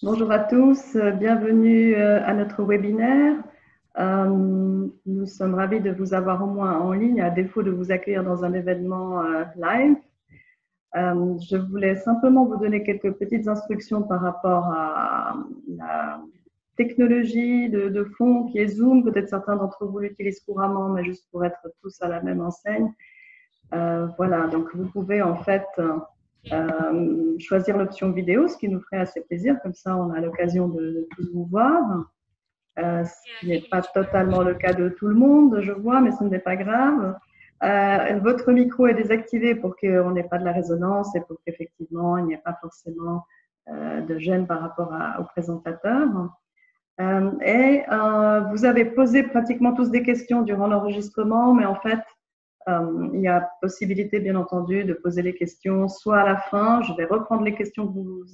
Bonjour à tous, bienvenue à notre webinaire. Nous sommes ravis de vous avoir au moins en ligne, à défaut de vous accueillir dans un événement live. Je voulais simplement vous donner quelques petites instructions par rapport à la technologie de fond qui est Zoom. Peut-être certains d'entre vous l'utilisent couramment, mais juste pour être tous à la même enseigne. Voilà, donc vous pouvez en fait choisir l'option vidéo, ce qui nous ferait assez plaisir, comme ça on a l'occasion de tous vous voir, ce qui n'est pas totalement le cas de tout le monde, je vois, mais ce n'est pas grave. Votre micro est désactivé pour qu'on n'ait pas de la résonance et pour qu'effectivement il n'y ait pas forcément de gêne par rapport au présentateur. Vous avez posé pratiquement tous des questions durant l'enregistrement, mais en fait, il y a possibilité, bien entendu, de poser les questions soit à la fin. Je vais reprendre les questions que vous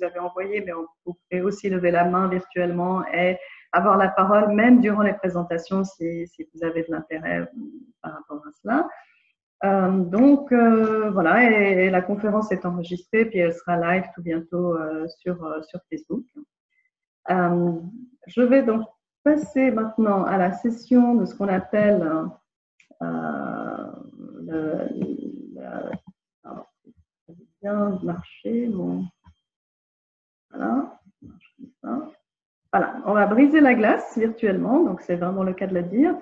avez envoyées, mais vous pouvez aussi lever la main virtuellement et avoir la parole, même durant les présentations, si vous avez de l'intérêt par rapport à cela. Voilà, et la conférence est enregistrée, puis elle sera live tout bientôt sur Facebook. Je vais donc passer maintenant à la session de ce qu'on appelle alors, ça va bien marcher. Bon. Voilà. Voilà, on va briser la glace virtuellement, donc c'est vraiment le cas de le dire.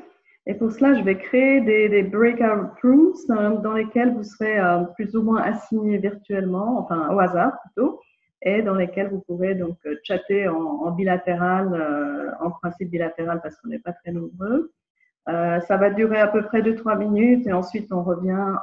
Et pour cela, je vais créer des breakout rooms dans lesquels vous serez plus ou moins assignés virtuellement, enfin au hasard plutôt, et dans lesquels vous pourrez donc chatter en bilatéral, en principe bilatéral parce qu'on n'est pas très nombreux. Ça va durer à peu près 2-3 minutes et ensuite on revient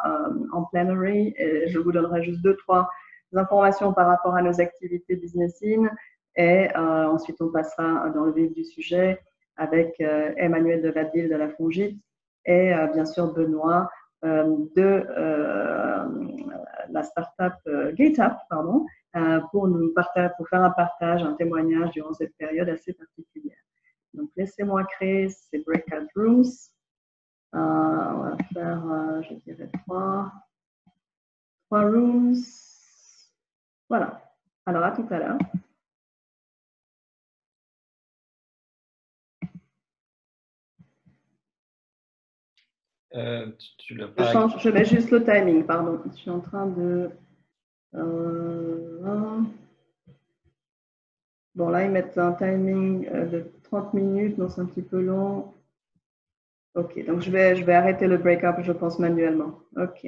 en plenary et je vous donnerai juste 2-3 informations par rapport à nos activités Business In et ensuite on passera dans le vif du sujet avec Emmanuel Devadil de la Fongite et bien sûr Benoît de la startup GateUp, pardon, pour faire un partage, un témoignage durant cette période assez particulière. Donc, laissez-moi créer ces breakout rooms. On va faire, je dirais, trois rooms. Voilà. Alors, à tout à l'heure. Je mets juste le timing, pardon. Je suis en train de... Bon, là, ils mettent un timing de 30 minutes, donc c'est un petit peu long. Ok, donc je vais arrêter le break-up, je pense, manuellement. Ok.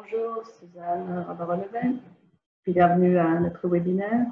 Bonjour, Suzanne Rabarolevet. Bienvenue à notre webinaire.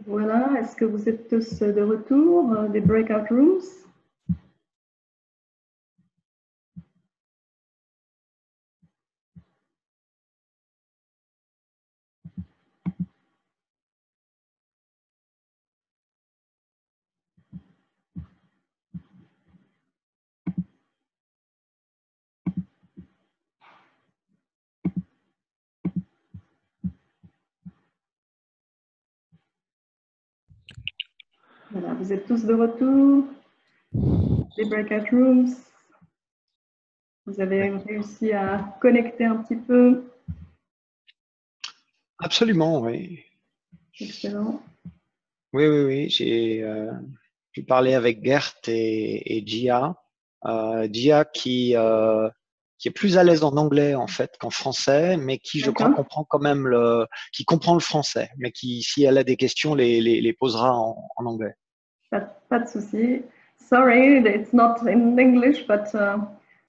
Voilà, est-ce que vous êtes tous de retour des breakout rooms? Voilà, vous êtes tous de retour des breakout rooms. Vous avez réussi à connecter un petit peu. Absolument, oui. Excellent. Oui, oui, oui. J'ai pu parler avec Gert et Gia. Gia qui est plus à l'aise en anglais en fait qu'en français, mais qui, je crois, comprend quand même qui comprend le français, mais qui, si elle a des questions, les posera en anglais. Pas de souci. Sorry, it's not in English, but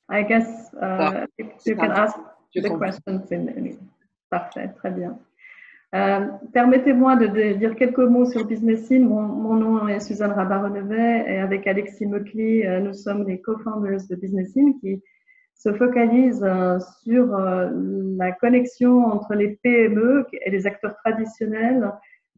I guess you can ask the questions in English. Parfait, très bien. Permettez-moi de dire quelques mots sur BusinessIn. Mon nom est Suzanne Rabarolevet et avec Alexis Mocli, nous sommes les co-founders de BusinessIn qui se focalisent sur la connexion entre les PME et les acteurs traditionnels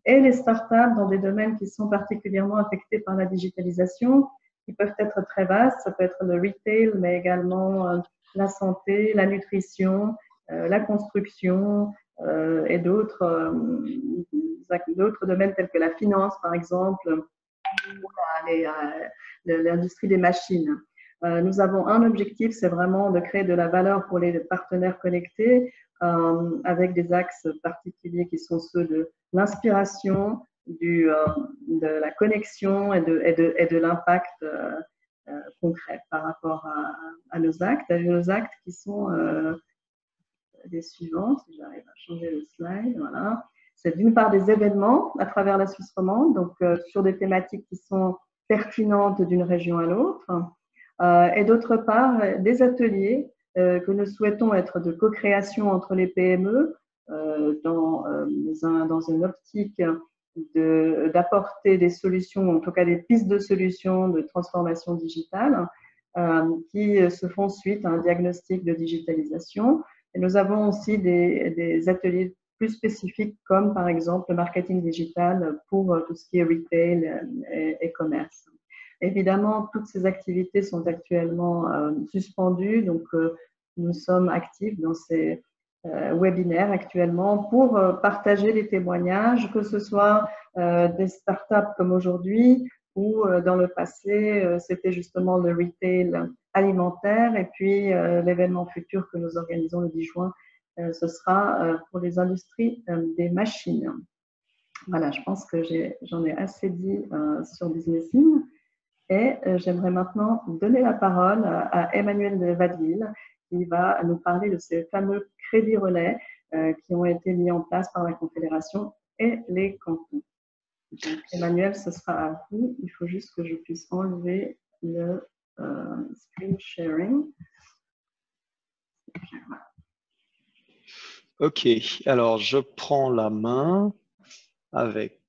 et les startups dans des domaines qui sont particulièrement affectés par la digitalisation, qui peuvent être très vastes. Ça peut être le retail, mais également la santé, la nutrition, la construction, et d'autres domaines tels que la finance, par exemple, ou l'industrie des machines. Nous avons un objectif, c'est vraiment de créer de la valeur pour les partenaires connectés avec des axes particuliers qui sont ceux de l'inspiration, de la connexion et de l'impact concret par rapport à nos actes qui sont les suivants, si j'arrive à changer le slide, voilà. C'est d'une part des événements à travers la Suisse romande, donc sur des thématiques qui sont pertinentes d'une région à l'autre, et d'autre part des ateliers que nous souhaitons être de co-création entre les PME dans une optique d'apporter des solutions, en tout cas des pistes de solutions de transformation digitale qui se font suite à un diagnostic de digitalisation. Et nous avons aussi des ateliers plus spécifiques comme par exemple le marketing digital pour tout ce qui est retail et commerce. Évidemment, toutes ces activités sont actuellement suspendues, donc nous sommes actifs dans ces webinaires actuellement pour partager les témoignages, que ce soit des startups comme aujourd'hui ou dans le passé, c'était justement le retail alimentaire et puis l'événement futur que nous organisons le 10 juin, ce sera pour les industries des machines. Voilà, je pense que j'en ai assez dit sur BusinessIn. Et j'aimerais maintenant donner la parole à Emmanuel de Vadeville, qui va nous parler de ces fameux crédits relais qui ont été mis en place par la Confédération et les cantons. Donc, Emmanuel, ce sera à vous. Il faut juste que je puisse enlever le screen sharing. Ok, alors je prends la main avec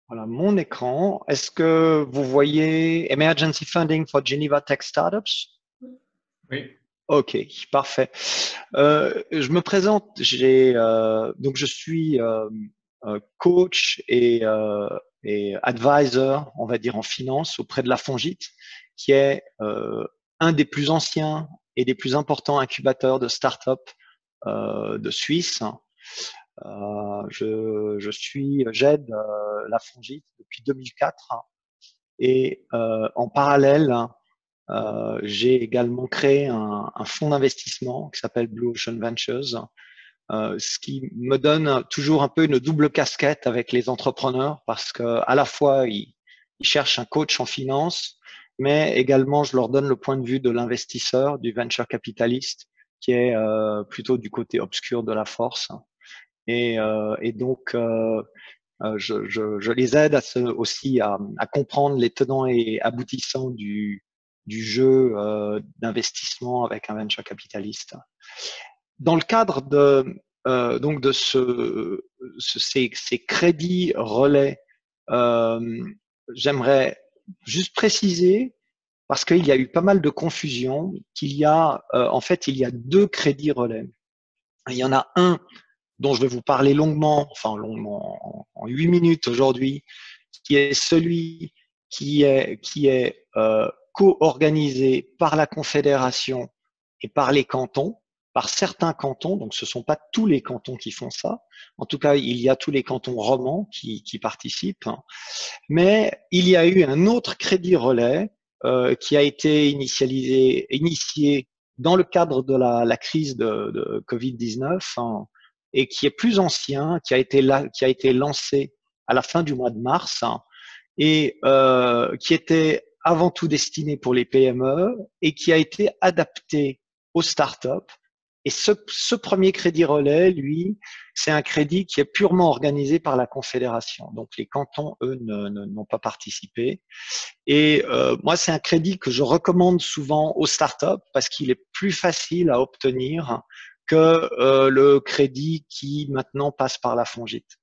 voilà, mon écran. Est-ce que vous voyez Emergency Funding for Geneva Tech Startups? Oui. Ok, parfait. Je me présente, donc je suis coach et advisor, on va dire en finance, auprès de la Fongite, qui est un des plus anciens et des plus importants incubateurs de start-up de Suisse. J'aide la Fongite depuis 2004 et en parallèle, j'ai également créé un fonds d'investissement qui s'appelle Blue Ocean Ventures, ce qui me donne toujours un peu une double casquette avec les entrepreneurs parce que à la fois ils cherchent un coach en finance, mais également je leur donne le point de vue de l'investisseur, du venture capitaliste, qui est plutôt du côté obscur de la force. Et donc je les aide aussi à comprendre les tenants et aboutissants du jeu d'investissement avec un venture capitaliste. Dans le cadre donc de ces crédits relais, j'aimerais juste préciser, parce qu'il y a eu pas mal de confusion, qu'il y a en fait il y a deux crédits relais. Il y en a un dont je vais vous parler longuement, enfin longuement en 8 minutes aujourd'hui, qui est celui qui est co-organisé par la Confédération et par les cantons, par certains cantons, donc ce ne sont pas tous les cantons qui font ça. En tout cas, il y a tous les cantons romans qui participent. Mais il y a eu un autre crédit relais qui a été initié dans le cadre de la crise de Covid-19 et qui est plus ancien, qui a été lancé à la fin du mois de mars et qui était avant tout destiné pour les PME et qui a été adapté aux startups. Et ce premier crédit relais, lui, c'est un crédit qui est purement organisé par la Confédération. Donc les cantons, eux, n'ont pas participé. Et moi, c'est un crédit que je recommande souvent aux startups parce qu'il est plus facile à obtenir que le crédit qui maintenant passe par la Fongite.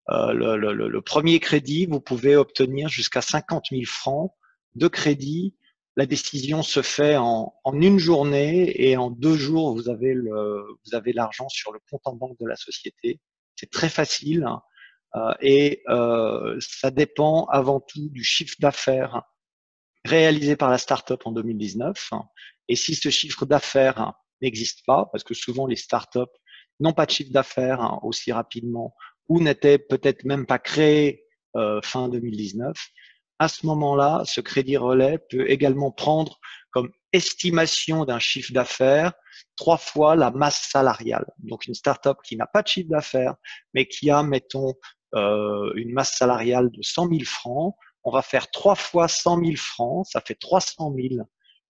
Le premier crédit, vous pouvez obtenir jusqu'à 50 000 francs de crédit. La décision se fait en une journée et en 2 jours, vous avez l'argent sur le compte en banque de la société. C'est très facile et ça dépend avant tout du chiffre d'affaires réalisé par la startup en 2019. Et si ce chiffre d'affaires n'existe pas, parce que souvent les startups n'ont pas de chiffre d'affaires aussi rapidement ou n'étaient peut-être même pas créés fin 2019, à ce moment-là, ce crédit relais peut également prendre comme estimation d'un chiffre d'affaires 3 fois la masse salariale. Donc une startup qui n'a pas de chiffre d'affaires, mais qui a, mettons, une masse salariale de 100 000 francs, on va faire 3 fois 100 000 francs, ça fait 300 000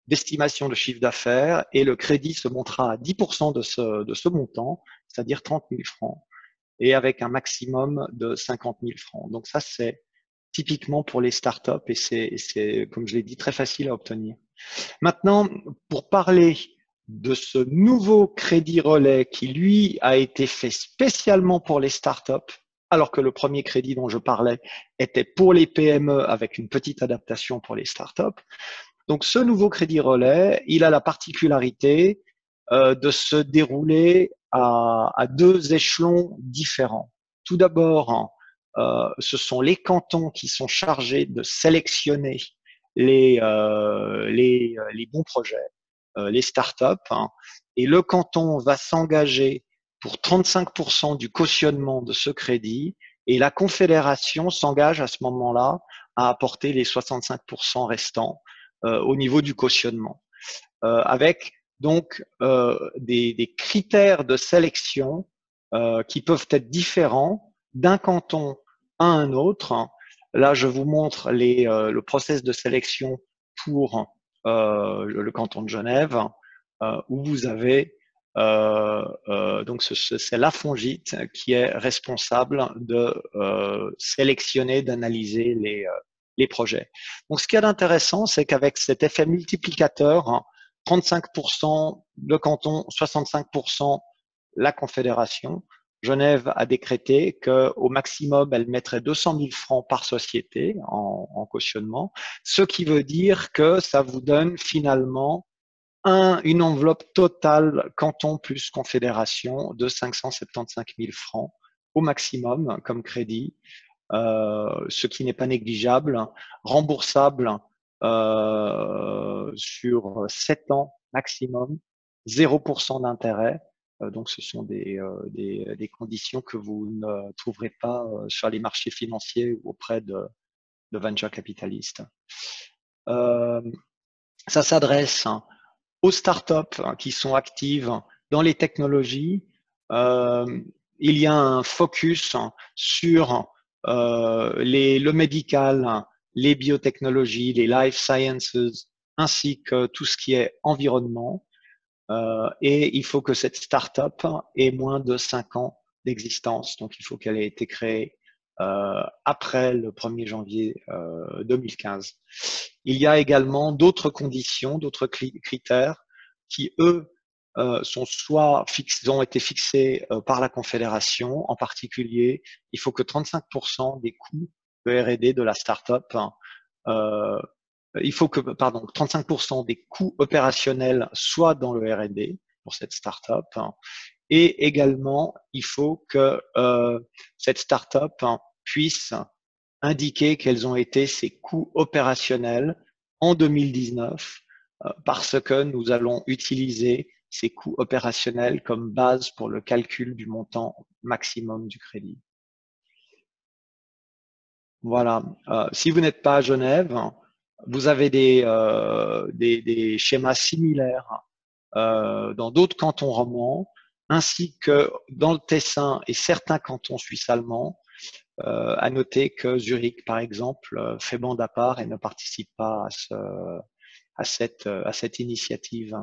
d'estimation de chiffre d'affaires et le crédit se montera à 10% de ce montant, c'est-à-dire 30 000 francs, et avec un maximum de 50 000 francs. Donc ça, c'est typiquement pour les startups et c'est, comme je l'ai dit, très facile à obtenir. Maintenant, pour parler de ce nouveau crédit relais qui, lui, a été fait spécialement pour les startups, alors que le premier crédit dont je parlais était pour les PME avec une petite adaptation pour les startups. Donc, ce nouveau crédit relais, il a la particularité de se dérouler à 2 échelons différents. Tout d'abord, ce sont les cantons qui sont chargés de sélectionner les bons projets, les startups, et le canton va s'engager pour 35% du cautionnement de ce crédit et la Confédération s'engage à ce moment-là à apporter les 65% restants au niveau du cautionnement, avec donc des critères de sélection qui peuvent être différents d'un canton à un autre, Là, je vous montre le process de sélection pour le canton de Genève, où vous avez donc c'est la FONGIP qui est responsable de sélectionner, d'analyser les projets. Donc, ce qu'il y a d'intéressant, c'est qu'avec cet effet multiplicateur, 35% le canton, 65% la Confédération, Genève a décrété qu'au maximum, elle mettrait 200 000 francs par société en cautionnement, ce qui veut dire que ça vous donne finalement une enveloppe totale canton plus confédération de 575 000 francs au maximum comme crédit, ce qui n'est pas négligeable, remboursable sur 7 ans maximum, 0% d'intérêt. Donc, ce sont des conditions que vous ne trouverez pas sur les marchés financiers ou auprès de venture capitalistes. Ça s'adresse aux startups qui sont actives dans les technologies. Il y a un focus sur le médical, les biotechnologies, les life sciences, ainsi que tout ce qui est environnement. Et il faut que cette startup ait moins de 5 ans d'existence. Donc, il faut qu'elle ait été créée après le 1er janvier 2015. Il y a également d'autres conditions, d'autres critères qui, eux, ont été fixés par la Confédération. En particulier, il faut que 35% des coûts de R&D de la startup il faut que, 35% des coûts opérationnels soient dans le R&D pour cette startup. Et également, il faut que cette startup puisse indiquer quels ont été ses coûts opérationnels en 2019, parce que nous allons utiliser ces coûts opérationnels comme base pour le calcul du montant maximum du crédit. Voilà. Si vous n'êtes pas à Genève, vous avez des schémas similaires dans d'autres cantons romans, ainsi que dans le Tessin et certains cantons suisses allemands. À noter que Zurich, par exemple, fait bande à part et ne participe pas à cette initiative.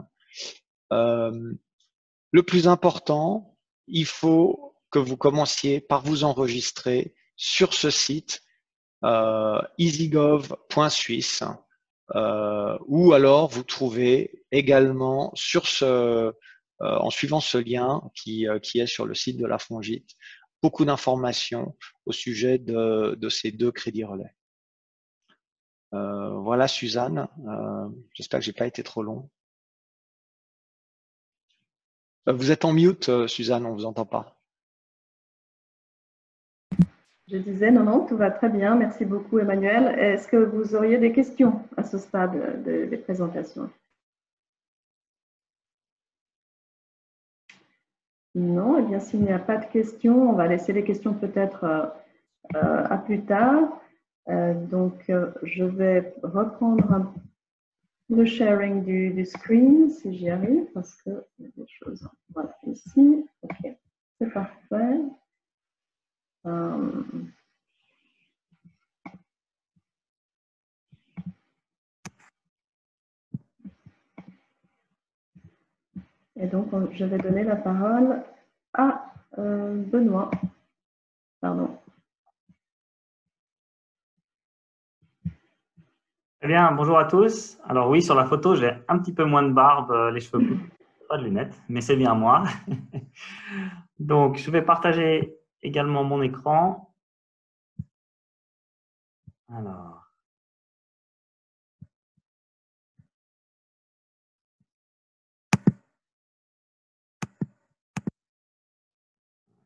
Le plus important, il faut que vous commenciez par vous enregistrer sur ce site easygov.suisse ou alors vous trouvez également sur en suivant ce lien qui est sur le site de la FONGIP, beaucoup d'informations au sujet de ces 2 crédits relais. Voilà Suzanne, j'espère que j'ai pas été trop long. Vous êtes en mute Suzanne, on vous entend pas. Je disais, non, tout va très bien. Merci beaucoup, Emmanuel. Est-ce que vous auriez des questions à ce stade des présentations? Non, eh bien, s'il n'y a pas de questions, on va laisser les questions peut-être à plus tard. Donc, je vais reprendre le sharing du screen, si j'y arrive, parce qu'il y a des choses. Voilà, ici. OK, c'est parfait. Et donc, je vais donner la parole à Benoît. Pardon. Eh bien, bonjour à tous. Alors oui, sur la photo, j'ai un petit peu moins de barbe, les cheveux bouclés, pas de lunettes, mais c'est bien moi. Donc, je vais partager également mon écran. Alors.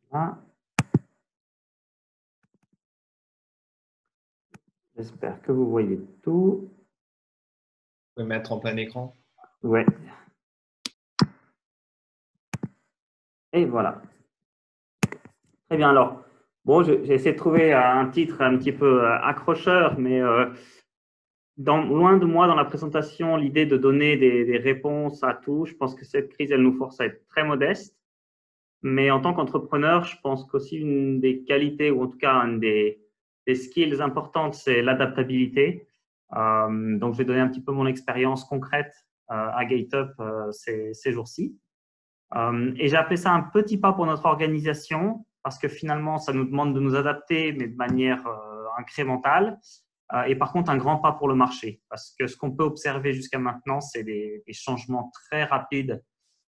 Voilà. J'espère que vous voyez tout. Vous pouvez mettre en plein écran. Ouais. Et voilà. Très bien. Alors, bon, j'ai essayé de trouver un titre un petit peu accrocheur, mais loin de moi dans la présentation l'idée de donner des réponses à tout. Je pense que cette crise, elle nous force à être très modeste. Mais en tant qu'entrepreneur, je pense qu'aussi une des qualités, ou en tout cas une des des skills importantes, c'est l'adaptabilité. Donc, je vais donner un petit peu mon expérience concrète à GateUp ces jours-ci. Et j'ai appelé ça un petit pas pour notre organisation parce que finalement, ça nous demande de nous adapter, mais de manière incrémentale. Et par contre, un grand pas pour le marché parce que ce qu'on peut observer jusqu'à maintenant, c'est des changements très rapides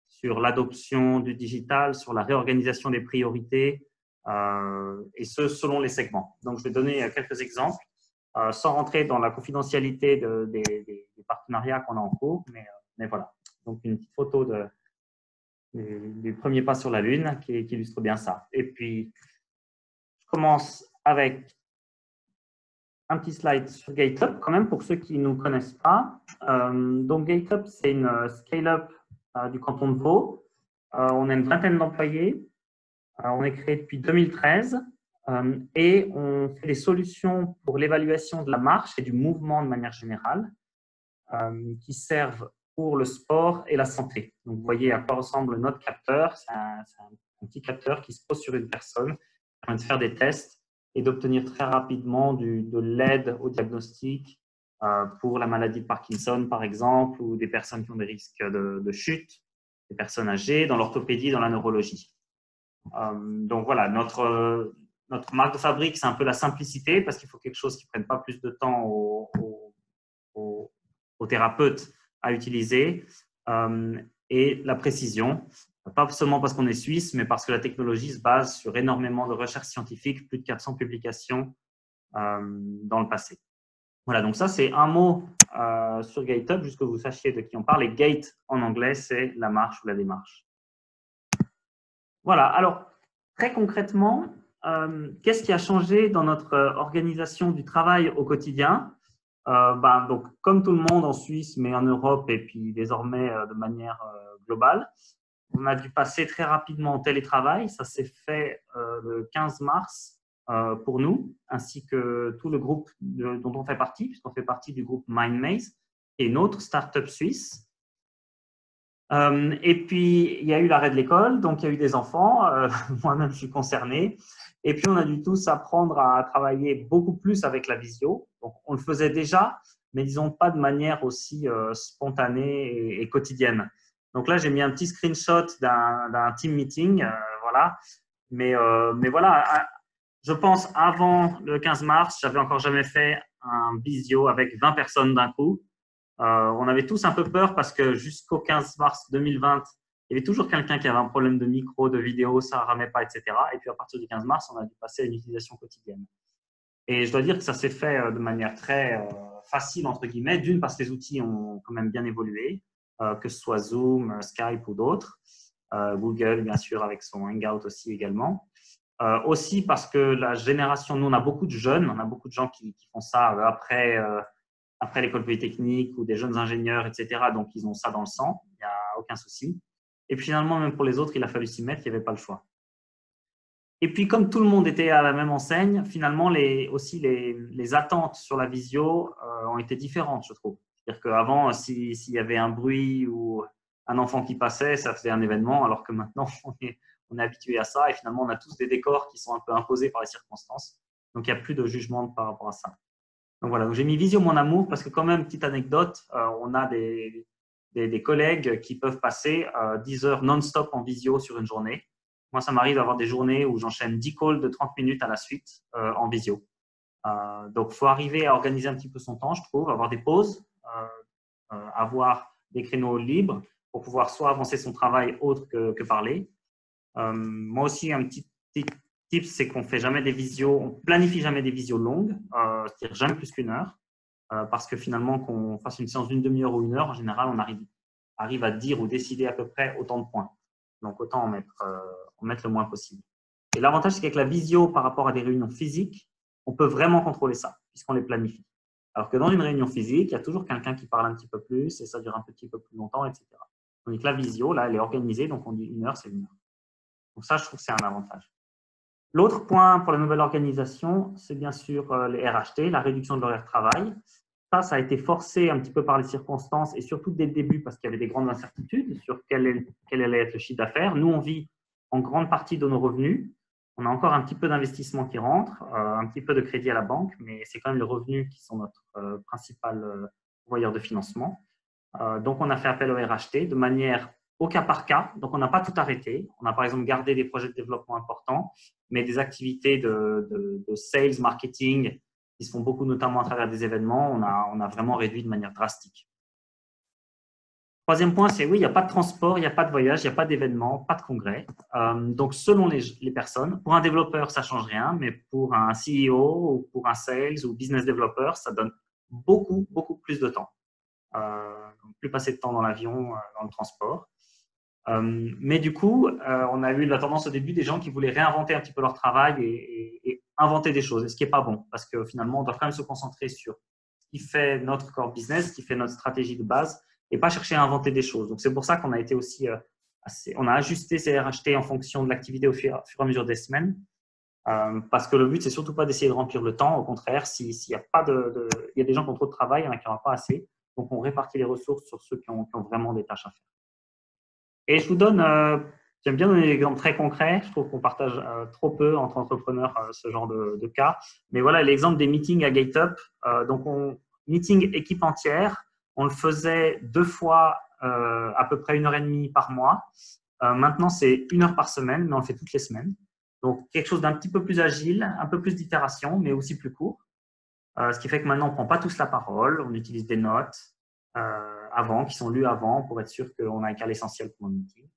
sur l'adoption du digital, sur la réorganisation des priorités, et ce, selon les segments. Donc, je vais donner quelques exemples, sans rentrer dans la confidentialité des partenariats qu'on a en cours, mais voilà. Donc, une petite photo du premier pas sur la Lune qui illustre bien ça. Et puis, je commence avec un petit slide sur GateUp, quand même, pour ceux qui ne nous connaissent pas. Donc, GateUp, c'est une scale-up du canton de Vaud. On a une vingtaine d'employés. On est créé depuis 2013 et on fait des solutions pour l'évaluation de la marche et du mouvement de manière générale qui servent pour le sport et la santé. Donc, vous voyez à quoi ressemble notre capteur. C'est un petit capteur qui se pose sur une personne, qui permet de faire des tests et d'obtenir très rapidement de l'aide au diagnostic pour la maladie de Parkinson, par exemple, ou des personnes qui ont des risques de chute, des personnes âgées, dans l'orthopédie, dans la neurologie. Donc voilà, notre marque de fabrique, c'est un peu la simplicité parce qu'il faut quelque chose qui ne prenne pas plus de temps aux thérapeutes à utiliser et la précision, pas seulement parce qu'on est suisse, mais parce que la technologie se base sur énormément de recherches scientifiques, plus de 400 publications dans le passé. Voilà, donc ça c'est un mot sur GateUp, juste que vous sachiez de qui on parle. Et Gate en anglais, c'est la marche ou la démarche. Voilà, alors très concrètement, qu'est-ce qui a changé dans notre organisation du travail au quotidien? Donc, comme tout le monde en Suisse, mais en Europe et puis désormais de manière globale, on a dû passer très rapidement au télétravail. Ça s'est fait le 15 mars pour nous, ainsi que tout le groupe dont on fait partie, puisqu'on fait partie du groupe MindMaze, qui est une autre start-up suisse. Et puis, il y a eu l'arrêt de l'école, donc il y a eu des enfants. Moi-même, je suis concerné. Et puis, on a dû tous apprendre à travailler beaucoup plus avec la visio. Donc, on le faisait déjà, mais disons pas de manière aussi spontanée et quotidienne. Donc là, j'ai mis un petit screenshot d'un team meeting, voilà. Mais voilà, je pense avant le 15 mars, j'avais encore jamais fait un visio avec 20 personnes d'un coup. On avait tous un peu peur parce que jusqu'au 15 mars 2020, il y avait toujours quelqu'un qui avait un problème de micro, de vidéo, ça ne ramait pas, etc. Et puis à partir du 15 mars, on a dû passer à une utilisation quotidienne. Et je dois dire que ça s'est fait de manière très facile, entre guillemets, d'une parce que les outils ont quand même bien évolué, que ce soit Zoom, Skype ou d'autres. Google, bien sûr, avec son Hangout aussi également. Aussi parce que la génération, nous, on a beaucoup de jeunes, on a beaucoup de gens qui font ça après l'école polytechnique ou des jeunes ingénieurs, etc. Donc, ils ont ça dans le sang, il n'y a aucun souci. Et puis, finalement, même pour les autres, il a fallu s'y mettre, il n'y avait pas le choix. Et puis, comme tout le monde était à la même enseigne, finalement, les attentes sur la visio ont été différentes, je trouve. C'est-à-dire qu'avant, s'il y avait un bruit ou un enfant qui passait, ça faisait un événement, alors que maintenant, on est habitué à ça. Et finalement, on a tous des décors qui sont un peu imposés par les circonstances. Donc, il n'y a plus de jugement par rapport à ça. Donc voilà, j'ai mis Visio mon amour parce que quand même, petite anecdote, on a des collègues qui peuvent passer 10 heures non-stop en visio sur une journée. Moi, ça m'arrive d'avoir des journées où j'enchaîne 10 calls de 30 minutes à la suite en visio. Donc, il faut arriver à organiser un petit peu son temps, je trouve, avoir des pauses, avoir des créneaux libres pour pouvoir soit avancer son travail autre que parler. Moi aussi, un petit tip, c'est qu'on fait jamais des visios, on planifie jamais des visios longues, c'est-à-dire jamais plus qu'1 heure, parce que finalement, qu'on fasse une séance d'une demi-heure ou 1 heure, en général, on arrive à dire ou décider à peu près autant de points. Donc, autant en mettre le moins possible. Et l'avantage, c'est qu'avec la visio, par rapport à des réunions physiques, on peut vraiment contrôler ça, puisqu'on les planifie. Alors que dans une réunion physique, il y a toujours quelqu'un qui parle un petit peu plus et ça dure un petit peu plus longtemps, etc. Donc, la visio, là, elle est organisée, donc on dit 1 heure, c'est 1 heure. Donc, ça, je trouve que c'est un avantage. L'autre point pour la nouvelle organisation, c'est bien sûr les RHT, la réduction de l'horaire de travail. Ça a été forcé un petit peu par les circonstances et surtout dès le début parce qu'il y avait des grandes incertitudes sur quel allait être le chiffre d'affaires. Nous, on vit en grande partie de nos revenus. On a encore un petit peu d'investissement qui rentre, un petit peu de crédit à la banque, mais c'est quand même les revenus qui sont notre principal pourvoyeur de financement. Donc, on a fait appel au RHT de manière au cas par cas. Donc, on n'a pas tout arrêté. On a par exemple gardé des projets de développement importants, mais des activités de sales, marketing, qui se font beaucoup notamment à travers des événements, on a vraiment réduit de manière drastique. Troisième point, c'est oui, il n'y a pas de transport, il n'y a pas de voyage, il n'y a pas d'événement, pas de congrès. Donc, selon les personnes, pour un développeur, ça ne change rien, mais pour un CEO ou pour un sales ou business developer, ça donne beaucoup, beaucoup plus de temps. Donc plus passer de temps dans l'avion, dans le transport. Mais du coup, on a eu la tendance au début des gens qui voulaient réinventer un petit peu leur travail et inventer des choses, ce qui n'est pas bon, parce que finalement, on doit quand même se concentrer sur ce qui fait notre core business, ce qui fait notre stratégie de base, et pas chercher à inventer des choses. Donc, c'est pour ça qu'on a été aussi on a ajusté ces RHT en fonction de l'activité au fur et à mesure des semaines, parce que le but, c'est surtout pas d'essayer de remplir le temps. Au contraire, s'il y a pas il y a des gens qui ont trop de travail, il y en a qui n'en ont pas assez. Donc, on répartit les ressources sur ceux qui ont vraiment des tâches à faire. Et je vous donne, j'aime bien donner des exemples très concrets. Je trouve qu'on partage trop peu entre entrepreneurs ce genre de cas. Mais voilà l'exemple des meetings à GateUp. Donc, meeting équipe entière, on le faisait 2 fois à peu près 1h30 par mois. Maintenant, c'est 1 heure par semaine, mais on le fait toutes les semaines. Donc, quelque chose d'un petit peu plus agile, un peu plus d'itération, mais aussi plus court. Ce qui fait que maintenant, on ne prend pas tous la parole, on utilise des notes qui sont lues avant pour être sûr qu'on a qu'à l'essentiel pour le meeting.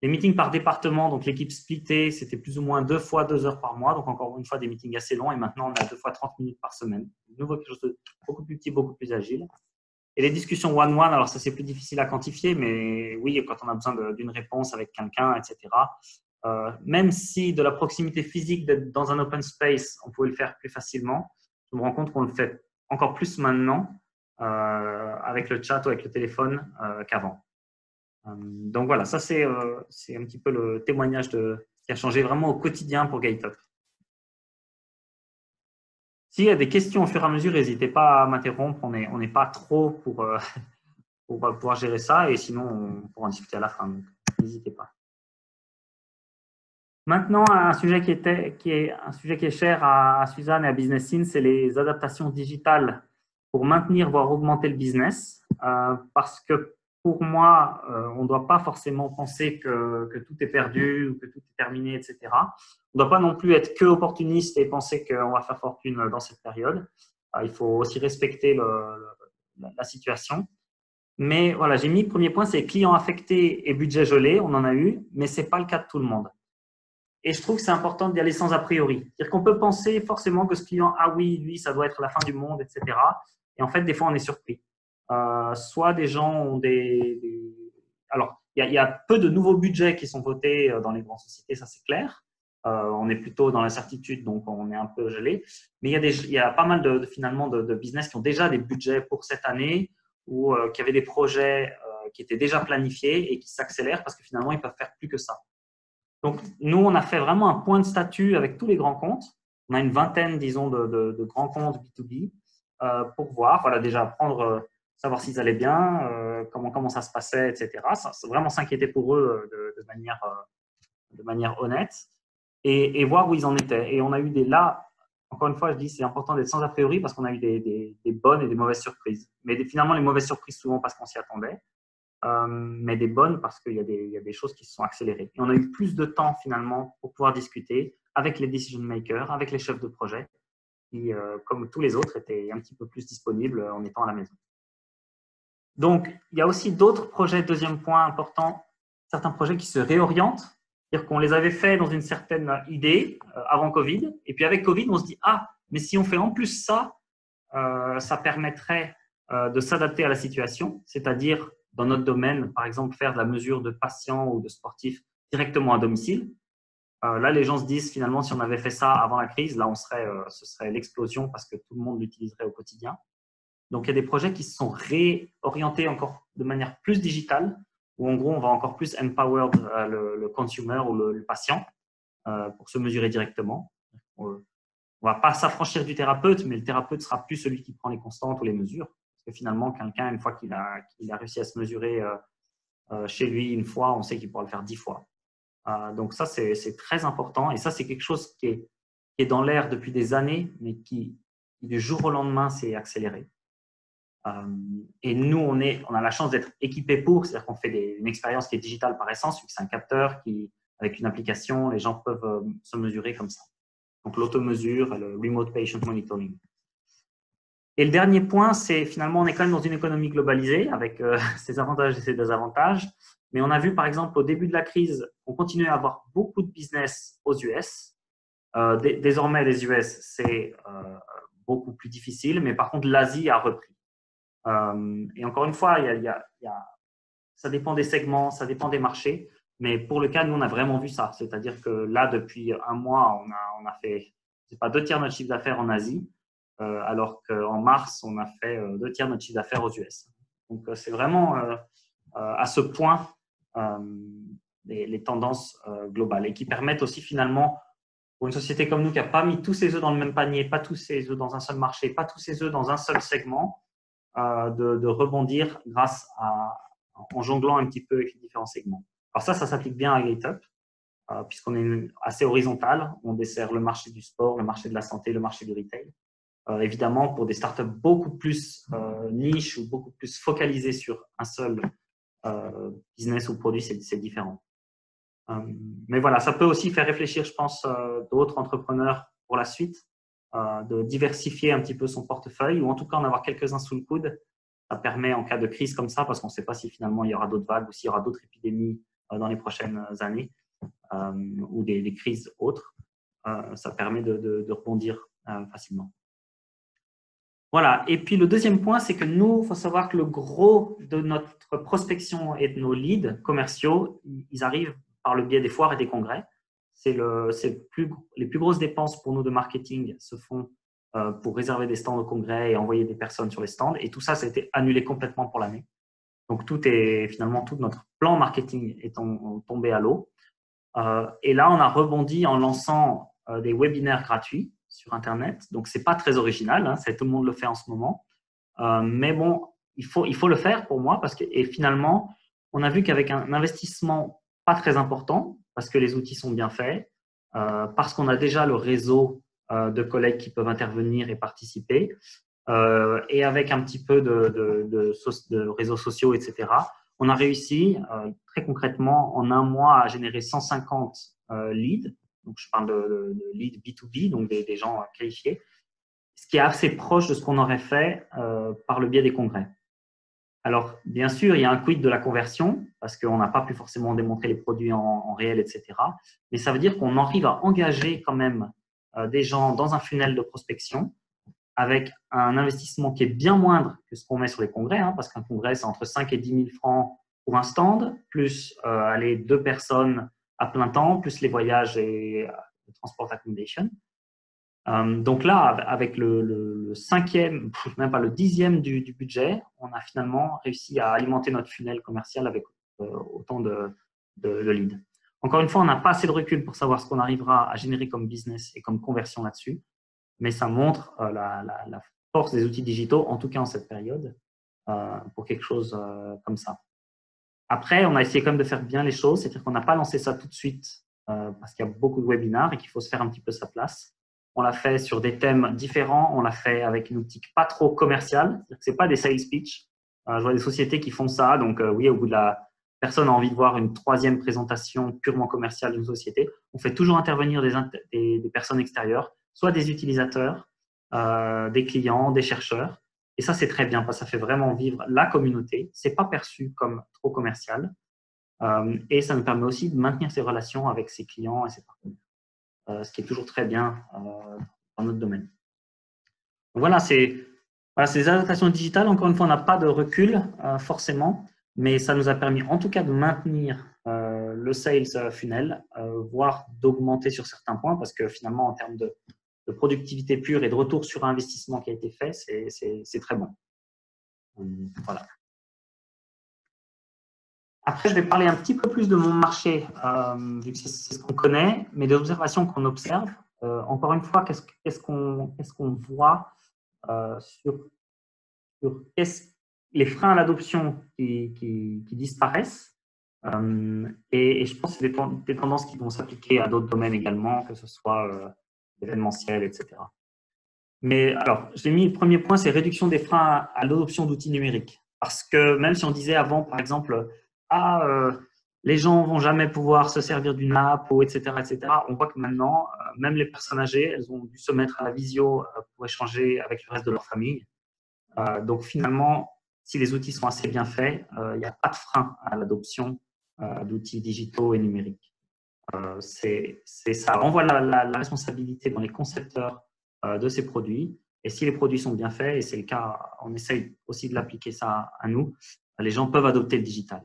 Les meetings par département, donc l'équipe splittée, c'était plus ou moins 2 fois 2 heures par mois, donc encore une fois des meetings assez longs, et maintenant on a 2 fois 30 minutes par semaine. De nouveau, quelque chose de beaucoup plus petit, beaucoup plus agile. Et les discussions one-one, alors ça c'est plus difficile à quantifier, mais oui, quand on a besoin d'une réponse avec quelqu'un, etc. Même si de la proximité physique d'être dans un open space, on pouvait le faire plus facilement, je me rends compte qu'on le fait encore plus maintenant avec le chat ou avec le téléphone qu'avant. Donc voilà, ça c'est un petit peu le témoignage qui a changé vraiment au quotidien pour GateUp. S'il y a des questions au fur et à mesure, n'hésitez pas à m'interrompre, on n'est pas trop pour pouvoir gérer ça, et sinon on pourra en discuter à la fin, donc n'hésitez pas. Maintenant, un sujet qui est cher à Suzanne et à Business In, c'est les adaptations digitales pour maintenir, voire augmenter le business. Parce que pour moi, on ne doit pas forcément penser que tout est perdu ou que tout est terminé, etc. On ne doit pas non plus être que opportuniste et penser qu'on va faire fortune dans cette période. Il faut aussi respecter la situation. Mais voilà, j'ai mis, premier point, c'est clients affectés et budget gelé, on en a eu, mais ce n'est pas le cas de tout le monde. Et je trouve que c'est important d'y aller sans a priori. C'est-à-dire qu'on peut penser forcément que ce client, ah oui, lui, ça doit être la fin du monde, etc. Et en fait, des fois, on est surpris. Soit des gens ont Alors, il y a peu de nouveaux budgets qui sont votés dans les grandes sociétés, ça c'est clair. On est plutôt dans l'incertitude, donc on est un peu gelé. Mais il y a pas mal finalement de business qui ont déjà des budgets pour cette année ou qui avaient des projets qui étaient déjà planifiés et qui s'accélèrent parce que finalement, ils peuvent faire plus que ça. Donc, nous, on a fait vraiment un point de statut avec tous les grands comptes. On a une vingtaine, disons, de grands comptes B2B pour voir, voilà, déjà savoir s'ils allaient bien, comment ça se passait, etc. Vraiment s'inquiéter pour eux de manière honnête et voir où ils en étaient. Et on a eu encore une fois, je dis, c'est important d'être sans a priori parce qu'on a eu des bonnes et des mauvaises surprises. Mais finalement, les mauvaises surprises, souvent parce qu'on s'y attendait. Mais des bonnes parce qu'il y a des choses qui se sont accélérées. Et on a eu plus de temps finalement pour pouvoir discuter avec les decision makers, avec les chefs de projet, qui, comme tous les autres, étaient un petit peu plus disponibles en étant à la maison. Donc, il y a aussi d'autres projets, deuxième point important, certains projets qui se réorientent, c'est-à-dire qu'on les avait fait dans une certaine idée avant Covid, et puis avec Covid, on se dit, ah, mais si on fait en plus ça, ça permettrait de s'adapter à la situation, c'est-à-dire dans notre domaine, par exemple, faire de la mesure de patients ou de sportifs directement à domicile. Là, les gens se disent finalement, si on avait fait ça avant la crise, là, ce serait l'explosion parce que tout le monde l'utiliserait au quotidien. Donc, il y a des projets qui se sont réorientés encore de manière plus digitale, où en gros, on va encore plus empower le consumer ou le patient pour se mesurer directement. On ne va pas s'affranchir du thérapeute, mais le thérapeute sera plus celui qui prend les constantes ou les mesures. Parce que finalement, quelqu'un, une fois qu'il a réussi à se mesurer chez lui une fois, on sait qu'il pourra le faire 10 fois. Donc ça, c'est très important. Et ça, c'est quelque chose qui est dans l'air depuis des années, mais qui, du jour au lendemain, s'est accéléré. Et nous, on a la chance d'être équipés pour, c'est-à-dire qu'on fait une expérience qui est digitale par essence, vu que c'est un capteur avec une application, les gens peuvent se mesurer comme ça. Donc l'automesure, le remote patient monitoring. Et le dernier point, c'est finalement, on est quand même dans une économie globalisée avec ses avantages et ses désavantages. Mais on a vu, par exemple, au début de la crise, on continuait à avoir beaucoup de business aux US. Désormais, les US, c'est beaucoup plus difficile, mais par contre, l'Asie a repris. Et encore une fois, ça dépend des segments, ça dépend des marchés. Mais pour le cas, nous, on a vraiment vu ça. C'est-à-dire que là, depuis un mois, on a fait, c'est pas 2 tiers de notre chiffre d'affaires en Asie, alors qu'en mars, on a fait 2 tiers de notre chiffre d'affaires aux US. Donc, c'est vraiment à ce point les tendances globales et qui permettent aussi finalement, pour une société comme nous qui n'a pas mis tous ses œufs dans le même panier, pas tous ses œufs dans un seul marché, pas tous ses œufs dans un seul segment, de rebondir en jonglant un petit peu avec les différents segments. Alors ça s'applique bien à GateUp, puisqu'on est assez horizontal. On dessert le marché du sport, le marché de la santé, le marché du retail. Évidemment, pour des startups beaucoup plus niches ou beaucoup plus focalisées sur un seul business ou produit, c'est différent. Mais voilà, ça peut aussi faire réfléchir, je pense, d'autres entrepreneurs pour la suite, de diversifier un petit peu son portefeuille ou en tout cas en avoir quelques-uns sous le coude. Ça permet en cas de crise comme ça, parce qu'on ne sait pas si finalement il y aura d'autres vagues ou s'il y aura d'autres épidémies dans les prochaines années ou des crises autres, ça permet de rebondir facilement. Voilà. Et puis le deuxième point, c'est que nous, il faut savoir que le gros de notre prospection et de nos leads commerciaux, ils arrivent par le biais des foires et des congrès. Les plus grosses dépenses pour nous de marketing se font pour réserver des stands au congrès et envoyer des personnes sur les stands. Et tout ça, ça a été annulé complètement pour l'année. Donc, tout notre plan marketing est tombé à l'eau. Et là, on a rebondi en lançant des webinaires gratuits sur Internet. Donc, ce n'est pas très original, hein, tout le monde le fait en ce moment. Mais bon, il faut le faire pour moi et finalement, on a vu qu'avec un investissement pas très important, parce que les outils sont bien faits, parce qu'on a déjà le réseau de collègues qui peuvent intervenir et participer, et avec un petit peu de réseaux sociaux, etc., on a réussi très concrètement en un mois à générer 150 leads. Donc, je parle de leads B2B, donc des gens qualifiés, ce qui est assez proche de ce qu'on aurait fait par le biais des congrès. Alors, bien sûr, il y a un quid de la conversion parce qu'on n'a pas pu forcément démontrer les produits en réel, etc. Mais ça veut dire qu'on arrive à engager quand même des gens dans un funnel de prospection avec un investissement qui est bien moindre que ce qu'on met sur les congrès, hein, parce qu'un congrès, c'est entre 5 et 10 000 francs pour un stand, plus 2 personnes à plein temps, plus les voyages et le transport accommodation. Donc là, avec le 5e, même pas le 10e du budget, on a finalement réussi à alimenter notre funnel commercial avec autant de leads. Encore une fois, on n'a pas assez de recul pour savoir ce qu'on arrivera à générer comme business et comme conversion là-dessus, mais ça montre la force des outils digitaux, en tout cas en cette période, pour quelque chose comme ça. Après, on a essayé quand même de faire bien les choses, c'est-à-dire qu'on n'a pas lancé ça tout de suite parce qu'il y a beaucoup de webinars et qu'il faut se faire un petit peu sa place. On l'a fait sur des thèmes différents, on l'a fait avec une optique pas trop commerciale, c'est-à-dire que ce n'est pas des sales pitch. Je vois des sociétés qui font ça, donc oui, au bout de la personne a envie de voir une 3e présentation purement commerciale d'une société. On fait toujours intervenir des personnes extérieures, soit des utilisateurs, des clients, des chercheurs. Et ça, c'est très bien parce que ça fait vraiment vivre la communauté. Ce n'est pas perçu comme trop commercial. Et ça nous permet aussi de maintenir ces relations avec ses clients et ses partenaires. Ce qui est toujours très bien dans notre domaine. Donc voilà, c'est des adaptations digitales. Encore une fois, on n'a pas de recul forcément, mais ça nous a permis en tout cas de maintenir le sales funnel, voire d'augmenter sur certains points, parce que finalement, en termes de productivité pure et de retour sur investissement qui a été fait, c'est très bon. Voilà. Après, je vais parler un petit peu plus de mon marché, vu que c'est ce qu'on connaît, mais des observations qu'on observe. Encore une fois, qu'est-ce qu'on voit sur les freins à l'adoption qui disparaissent Et je pense que c'est des tendances qui vont s'appliquer à d'autres domaines également, que ce soit l'événementiel, etc. Mais alors, j'ai mis le premier point, c'est réduction des freins à l'adoption d'outils numériques. Parce que même si on disait avant, par exemple, les gens ne vont jamais pouvoir se servir d'une app, ou etc., on voit que maintenant, même les personnes âgées, elles ont dû se mettre à la visio pour échanger avec le reste de leur famille. Donc finalement, si les outils sont assez bien faits, il n'y a pas de frein à l'adoption d'outils digitaux et numériques. Ça renvoie la responsabilité dans les concepteurs de ces produits. Et si les produits sont bien faits, et c'est le cas, on essaye aussi de l'appliquer ça à nous, les gens peuvent adopter le digital.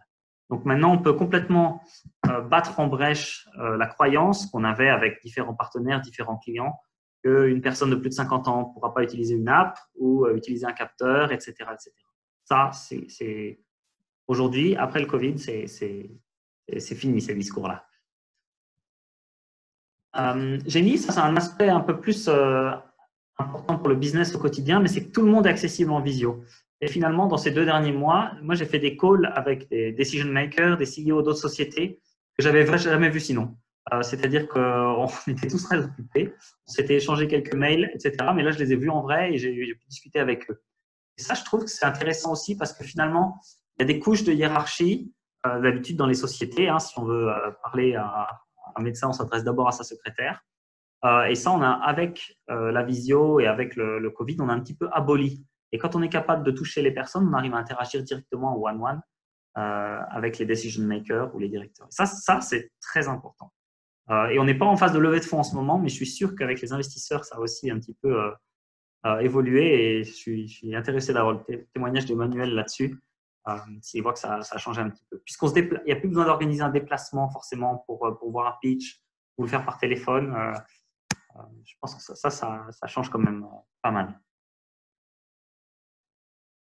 Donc maintenant, on peut complètement battre en brèche la croyance qu'on avait avec différents partenaires, différents clients, qu'une personne de plus de 50 ans ne pourra pas utiliser une app ou utiliser un capteur, etc. etc. Ça, c'est aujourd'hui, après le Covid, c'est fini ces discours-là. J'ai mis, ça c'est un aspect un peu plus important pour le business au quotidien, mais c'est que tout le monde est accessible en visio. Et finalement, dans ces 2 derniers mois, moi j'ai fait des calls avec des decision makers, des CEO d'autres sociétés que j'avais jamais vu sinon. C'est-à-dire qu'on était tous très occupés, on s'était échangé quelques mails, etc. Mais là, je les ai vus en vrai et j'ai pu discuter avec eux. Et ça, je trouve que c'est intéressant aussi parce que finalement, il y a des couches de hiérarchie d'habitude dans les sociétés. Hein, si on veut parler à un médecin, on s'adresse d'abord à sa secrétaire. Et ça, on a, avec la visio et avec le Covid, on a un petit peu aboli. Et quand on est capable de toucher les personnes, on arrive à interagir directement en one-one avec les decision makers ou les directeurs. Et ça c'est très important. Et on n'est pas en phase de levée de fonds en ce moment, mais je suis sûr qu'avec les investisseurs, ça va aussi un petit peu évoluer. Et je suis intéressé d'avoir le témoignage d'Emmanuel là-dessus. S'il voit que ça a changé un petit peu. Il n'y a plus besoin d'organiser un déplacement forcément pour voir un pitch ou le faire par téléphone. Je pense que ça change quand même pas mal.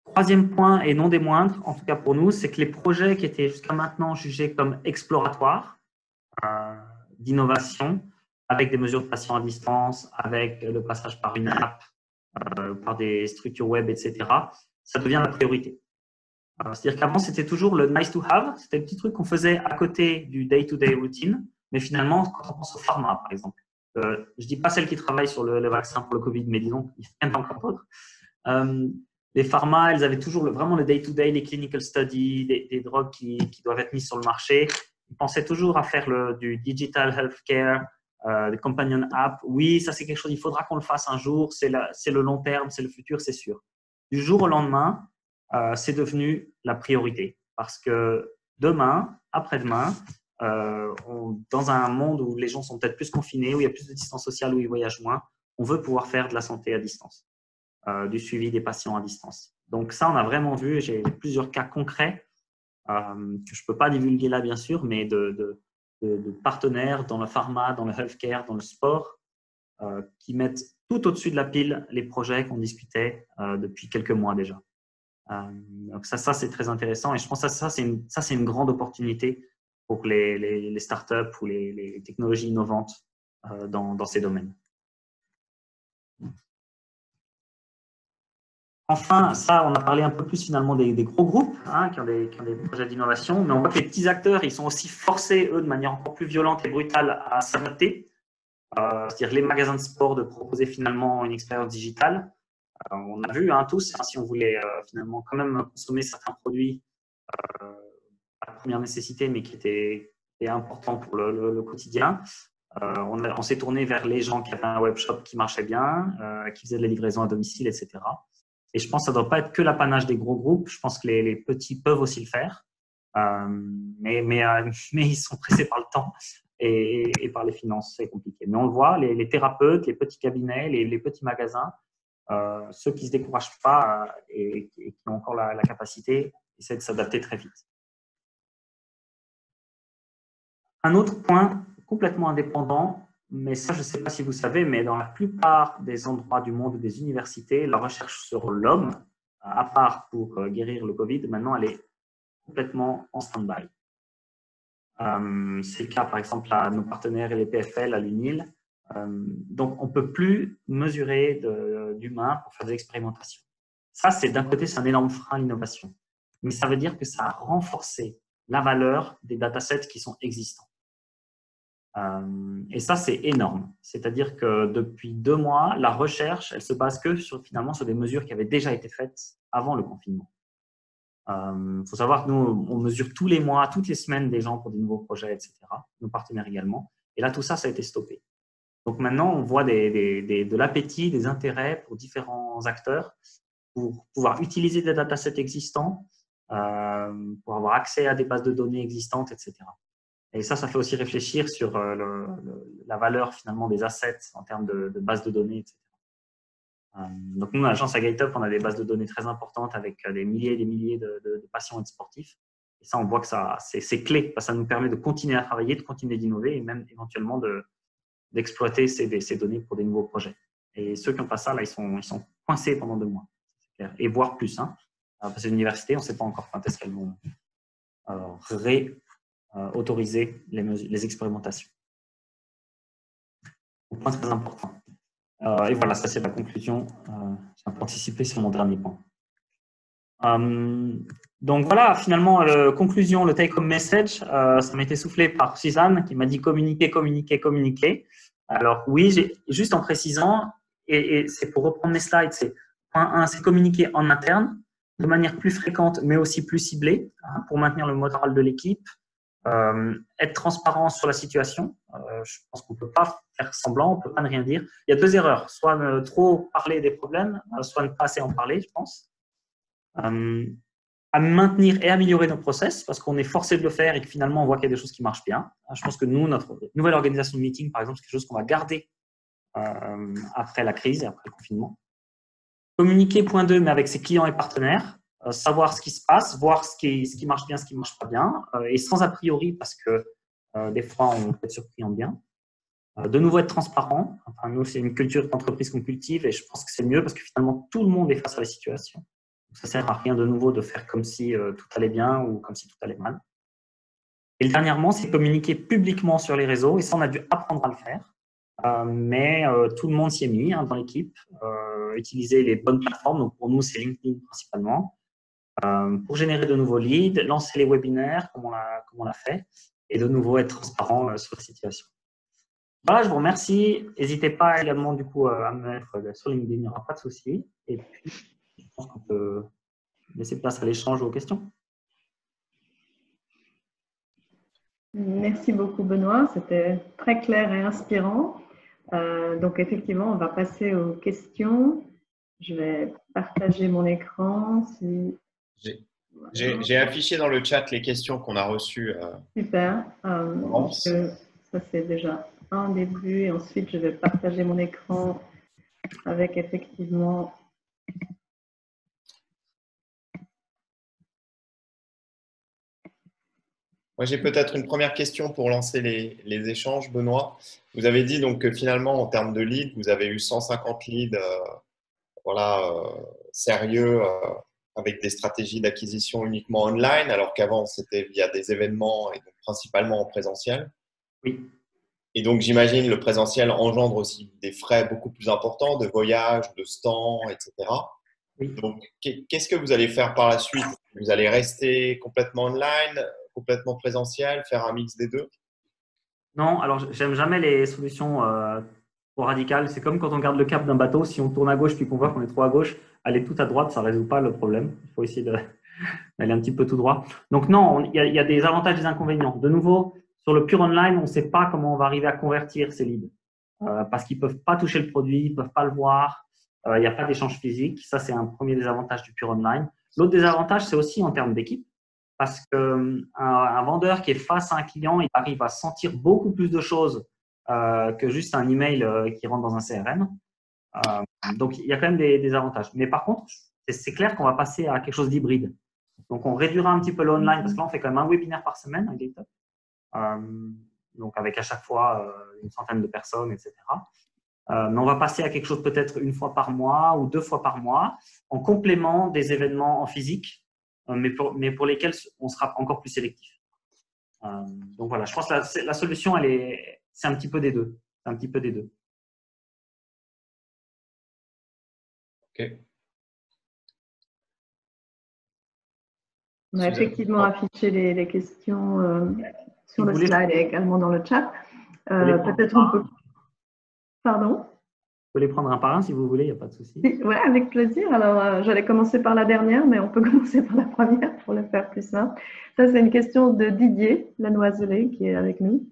Troisième point, et non des moindres, en tout cas pour nous, c'est que les projets qui étaient jusqu'à maintenant jugés comme exploratoires, d'innovation, avec des mesures de patient à distance, avec le passage par une app, par des structures web, etc., ça devient la priorité. C'est-à-dire qu'avant, c'était toujours le nice to have, c'était le petit truc qu'on faisait à côté du day-to-day routine, mais finalement, quand on pense au pharma, par exemple, je ne dis pas celles qui travaillent sur le vaccin pour le Covid, mais disons, il y en a encore d'autres. Les pharma, elles avaient toujours vraiment le day-to-day, les clinical studies, des drogues qui doivent être mises sur le marché. Ils pensaient toujours à faire du digital healthcare, des companion app. Oui, ça c'est quelque chose, il faudra qu'on le fasse un jour, c'est le long terme, c'est le futur, c'est sûr. Du jour au lendemain, c'est devenu la priorité parce que demain, après-demain, dans un monde où les gens sont peut-être plus confinés, où il y a plus de distance sociale, où ils voyagent moins, on veut pouvoir faire de la santé à distance, du suivi des patients à distance. Donc ça, on a vraiment vu, j'ai plusieurs cas concrets que je ne peux pas divulguer là, bien sûr, mais de partenaires dans le pharma, dans le healthcare, dans le sport, qui mettent tout au-dessus de la pile les projets qu'on discutait depuis quelques mois déjà. Donc ça c'est très intéressant et je pense que ça c'est une grande opportunité pour les startups ou les technologies innovantes dans ces domaines. Enfin, ça, on a parlé un peu plus finalement des gros groupes qui ont des projets d'innovation, mais on voit que les petits acteurs, ils sont aussi forcés, eux, de manière encore plus violente et brutale à s'adapter. C'est-à-dire les magasins de sport de proposer finalement une expérience digitale. On a vu tous, si on voulait finalement quand même consommer certains produits à première nécessité, mais qui étaient importants pour le quotidien. On s'est tourné vers les gens qui avaient un webshop qui marchait bien, qui faisaient de la livraison à domicile, etc. Et je pense que ça ne doit pas être que l'apanage des gros groupes. Je pense que les petits peuvent aussi le faire, mais ils sont pressés par le temps et par les finances. C'est compliqué. Mais on le voit, les thérapeutes, les petits cabinets, les petits magasins, ceux qui ne se découragent pas et qui ont encore la capacité, essaient de s'adapter très vite. Un autre point complètement indépendant, mais ça, je ne sais pas si vous savez, mais dans la plupart des endroits du monde, des universités, la recherche sur l'homme, à part pour guérir le Covid, maintenant, elle est complètement en stand-by. C'est le cas, par exemple, à nos partenaires et les PFL à l'UNIL. Donc, on ne peut plus mesurer d'humains pour faire des expérimentations. Ça, d'un côté, c'est un énorme frein à l'innovation. Mais ça veut dire que ça a renforcé la valeur des datasets qui sont existants. Et ça, c'est énorme. C'est-à-dire que depuis 2 mois, la recherche, elle se base que finalement sur des mesures qui avaient déjà été faites avant le confinement. Faut savoir que nous, on mesure tous les mois, toutes les semaines des gens pour des nouveaux projets, etc. Nos partenaires également. Et là, tout ça, ça a été stoppé. Donc maintenant, on voit de l'appétit, des intérêts pour différents acteurs pour pouvoir utiliser des datasets existants, pour avoir accès à des bases de données existantes, etc. Et ça fait aussi réfléchir sur la valeur finalement des assets en termes de bases de données, etc. Donc nous, à l'agence à GateUp, on a des bases de données très importantes avec des milliers et des milliers de patients et de sportifs. Et ça, on voit que c'est clé, parce que ça nous permet de continuer à travailler, de continuer d'innover et même éventuellement d'exploiter ces données pour des nouveaux projets. Et ceux qui n'ont pas ça, là, ils sont coincés pendant 2 mois. Et voire plus. Hein. Parce que l'université, on ne sait pas encore quand est-ce qu'elles vont autoriser les expérimentations. Un point très important. Et voilà, ça c'est la conclusion. J'ai un peu anticipé sur mon dernier point. Donc voilà, finalement, conclusion, le take-home message, ça m'a été soufflé par Suzanne qui m'a dit communiquer, communiquer, communiquer. Alors oui, juste en précisant, et c'est pour reprendre mes slides, c'est point 1, c'est communiquer en interne de manière plus fréquente, mais aussi plus ciblée, hein, pour maintenir le moral de l'équipe. Être transparent sur la situation. Je pense qu'on ne peut pas faire semblant, on ne peut pas ne rien dire. Il y a 2 erreurs, soit ne trop parler des problèmes, soit ne pas assez en parler, je pense. À maintenir et améliorer nos process, parce qu'on est forcé de le faire et que finalement on voit qu'il y a des choses qui marchent bien. Je pense que nous, notre nouvelle organisation de meeting, par exemple, c'est quelque chose qu'on va garder après la crise et après le confinement. Communiquer, point 2, mais avec ses clients et partenaires. Savoir ce qui se passe, voir ce qui marche bien, ce qui ne marche pas bien, et sans a priori, parce que des fois, on peut être surpris en bien. De nouveau, être transparent. Enfin, nous, c'est une culture d'entreprise qu'on cultive, et je pense que c'est mieux parce que finalement, tout le monde est face à la situation. Donc, ça ne sert à rien de nouveau de faire comme si tout allait bien ou comme si tout allait mal. Et dernièrement, c'est communiquer publiquement sur les réseaux, et ça, on a dû apprendre à le faire. Mais tout le monde s'y est mis dans l'équipe, utiliser les bonnes plateformes. Donc, pour nous, c'est LinkedIn principalement. Pour générer de nouveaux leads, lancer les webinaires, comme on l'a fait, et de nouveau être transparent sur la situation. Voilà, je vous remercie. N'hésitez pas également du coup à me mettre sur LinkedIn, il n'y aura pas de souci. Et puis, je pense qu'on peut laisser place à l'échange aux questions. Merci beaucoup Benoît, c'était très clair et inspirant. Donc effectivement, on va passer aux questions. Je vais partager mon écran. J'ai affiché dans le chat les questions qu'on a reçues. Super. Ça, c'est déjà un début. Et ensuite, je vais partager mon écran avec effectivement… Moi, j'ai peut-être une première question pour lancer les échanges, Benoît. Vous avez dit donc que finalement, en termes de leads, vous avez eu 150 leads sérieux avec des stratégies d'acquisition uniquement online, alors qu'avant, c'était via des événements et donc principalement en présentiel. Oui. Et donc, j'imagine le présentiel engendre aussi des frais beaucoup plus importants de voyage, de stands, etc. Oui. Donc, qu'est-ce que vous allez faire par la suite? Vous allez rester complètement online, complètement présentiel, faire un mix des deux? Non, alors j'aime jamais les solutions trop radicales. C'est comme quand on garde le cap d'un bateau, si on tourne à gauche puis qu'on voit qu'on est trop à gauche, aller tout à droite, ça ne résout pas le problème. Il faut essayer d'aller un petit peu tout droit. Donc non, il y a des avantages et des inconvénients. De nouveau, sur le pure online, on ne sait pas comment on va arriver à convertir ces leads parce qu'ils ne peuvent pas toucher le produit, ils ne peuvent pas le voir, il n'y a pas d'échange physique. Ça, c'est un premier désavantage du pure online. L'autre désavantage, c'est aussi en termes d'équipe. Parce qu'un vendeur qui est face à un client, il arrive à sentir beaucoup plus de choses que juste un email qui rentre dans un CRM. Donc, il y a quand même des avantages. Mais par contre, c'est clair qu'on va passer à quelque chose d'hybride. Donc, on réduira un petit peu l'online parce que là, on fait quand même un webinaire par semaine à GateUp. Donc, avec à chaque fois une centaine de personnes, etc. Mais on va passer à quelque chose peut-être 1 fois par mois ou 2 fois par mois en complément des événements en physique, mais pour lesquels on sera encore plus sélectif. Donc voilà, je pense que la solution, c'est un petit peu des deux. C'est un petit peu des deux. Ok. On a effectivement affiché les questions sur le slide et également dans le chat. Peut-être on peut… Pardon? Je peux les prendre un par un si vous voulez, il n'y a pas de souci. Oui, avec plaisir. Alors, j'allais commencer par la dernière, mais on peut commencer par la première pour le faire plus simple. Ça, c'est une question de Didier Lanoiselet qui est avec nous.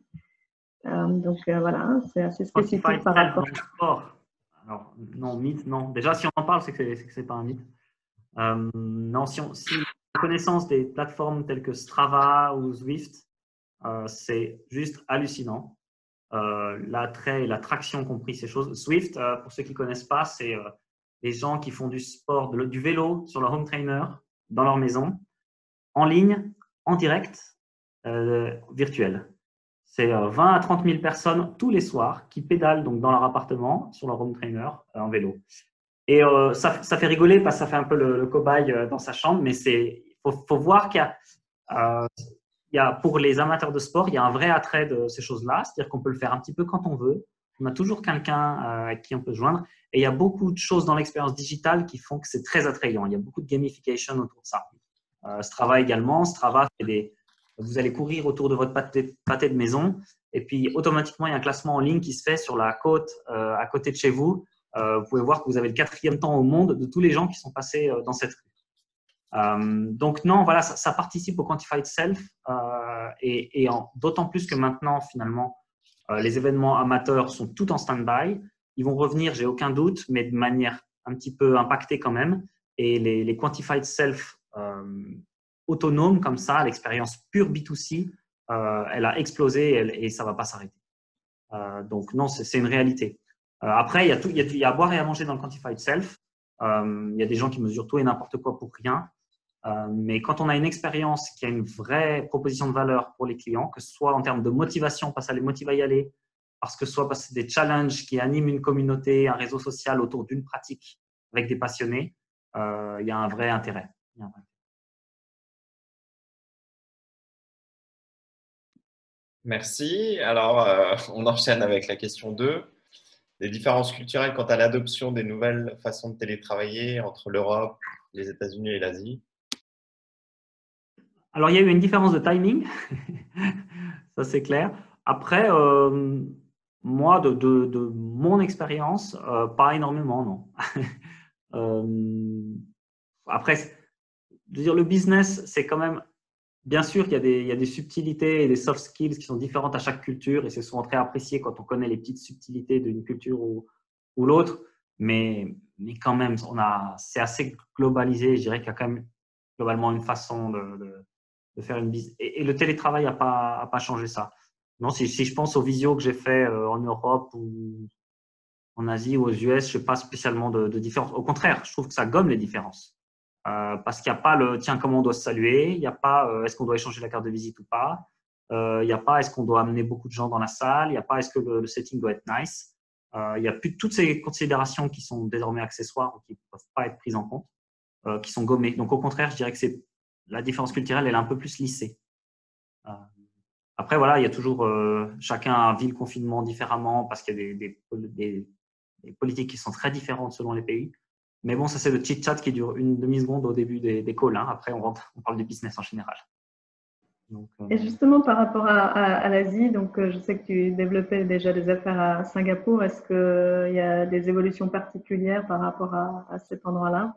Voilà, c'est assez spécifique par rapport… Alors, non, mythe, non. Déjà, si on en parle, c'est que ce n'est pas un mythe. Non, si la connaissance des plateformes telles que Strava ou Zwift, c'est juste hallucinant. L'attrait et l'attraction qu'ont pris ces choses. Zwift, pour ceux qui ne connaissent pas, c'est les gens qui font du sport, du vélo sur leur home trainer dans leur maison, en ligne, en direct, virtuel. C'est 20 à 30 000 personnes tous les soirs qui pédalent donc dans leur appartement sur leur home trainer en vélo. Et ça fait rigoler parce que ça fait un peu le cobaye dans sa chambre, mais il faut voir qu'il y a, pour les amateurs de sport, il y a un vrai attrait de ces choses-là, c'est-à-dire qu'on peut le faire un petit peu quand on veut. On a toujours quelqu'un à qui on peut se joindre. Et il y a beaucoup de choses dans l'expérience digitale qui font que c'est très attrayant. Il y a beaucoup de gamification autour de ça. Strava également. Strava, vous allez courir autour de votre pâté de maison et puis automatiquement, il y a un classement en ligne qui se fait sur la côte à côté de chez vous. Vous pouvez voir que vous avez le 4e temps au monde de tous les gens qui sont passés dans cette rue. Donc non, voilà, ça participe au Quantified Self et d'autant plus que maintenant, finalement, les événements amateurs sont tout en stand-by. Ils vont revenir, j'ai aucun doute, mais de manière un petit peu impactée quand même. Et les Quantified Self autonomes comme ça, l'expérience pure B2C, elle a explosé et ça ne va pas s'arrêter. Donc non, c'est une réalité. Après, il y a à boire et à manger dans le Quantified Self. Il y a des gens qui mesurent tout et n'importe quoi pour rien. Mais quand on a une expérience qui a une vraie proposition de valeur pour les clients, que ce soit en termes de motivation, parce que ça les motive à y aller, parce que soit parce que c'est des challenges qui animent une communauté, un réseau social autour d'une pratique avec des passionnés, il y a un vrai intérêt. Merci. Alors, on enchaîne avec la question 2. Des différences culturelles quant à l'adoption des nouvelles façons de télétravailler entre l'Europe, les États-Unis et l'Asie? Alors, il y a eu une différence de timing, ça c'est clair. Après, moi, de mon expérience, pas énormément, non. Après, je veux dire, le business, c'est quand même… Bien sûr qu'il y a des subtilités et des soft skills qui sont différentes à chaque culture et c'est souvent très apprécié quand on connaît les petites subtilités d'une culture ou l'autre. Mais quand même, c'est assez globalisé. Je dirais qu'il y a quand même globalement une façon de faire une business. Et le télétravail n'a pas changé ça. Non, si je pense aux visios que j'ai fait en Europe ou en Asie ou aux US, je n'ai pas spécialement de différence. Au contraire, je trouve que ça gomme les différences. Parce qu'il n'y a pas le tiens, comment on doit se saluer, il n'y a pas est-ce qu'on doit échanger la carte de visite ou pas, il n'y a pas est-ce qu'on doit amener beaucoup de gens dans la salle, il n'y a pas est-ce que le setting doit être nice. Il n'y a plus toutes ces considérations qui sont désormais accessoires ou qui ne peuvent pas être prises en compte, qui sont gommées. Donc au contraire, je dirais que la différence culturelle, elle est un peu plus lissée. Après, voilà, il y a toujours chacun vit le confinement différemment parce qu'il y a des politiques qui sont très différentes selon les pays. Mais bon, ça, c'est le chit-chat qui dure une demi-seconde au début des calls. Après, on parle du business en général. Donc, et justement, par rapport à l'Asie, donc je sais que tu développais déjà des affaires à Singapour. Est-ce qu'il y a des évolutions particulières par rapport à cet endroit-là?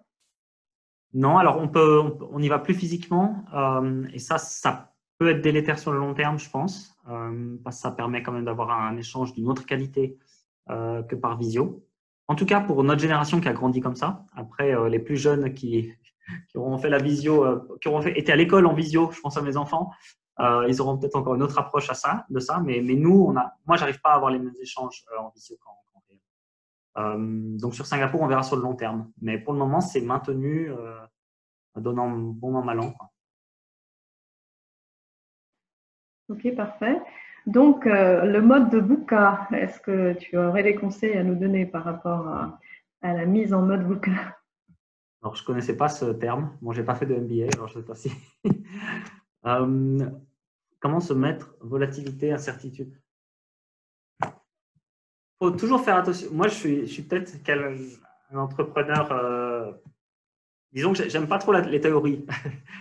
Non, alors on y va plus physiquement. Et ça peut être délétère sur le long terme, je pense. Parce que ça permet quand même d'avoir un échange d'une autre qualité que par visio. En tout cas, pour notre génération qui a grandi comme ça. Après, les plus jeunes qui auront fait la visio, qui auront été à l'école en visio, je pense à mes enfants, ils auront peut-être encore une autre approche de ça. Mais nous, moi, j'arrive pas à avoir les mêmes échanges en visio qu'en réel. Donc, sur Singapour, on verra sur le long terme. Mais pour le moment, c'est maintenu, donnant bon an, mal an. Ok, parfait. Donc, le mode de VUCA, est-ce que tu aurais des conseils à nous donner par rapport à la mise en mode VUCA? Alors, je ne connaissais pas ce terme. Moi, je n'ai pas fait de MBA, alors je ne sais pas si… comment se mettre volatilité, incertitude? Il faut toujours faire attention. Moi, je suis peut-être un entrepreneur disons que j'aime pas trop les théories.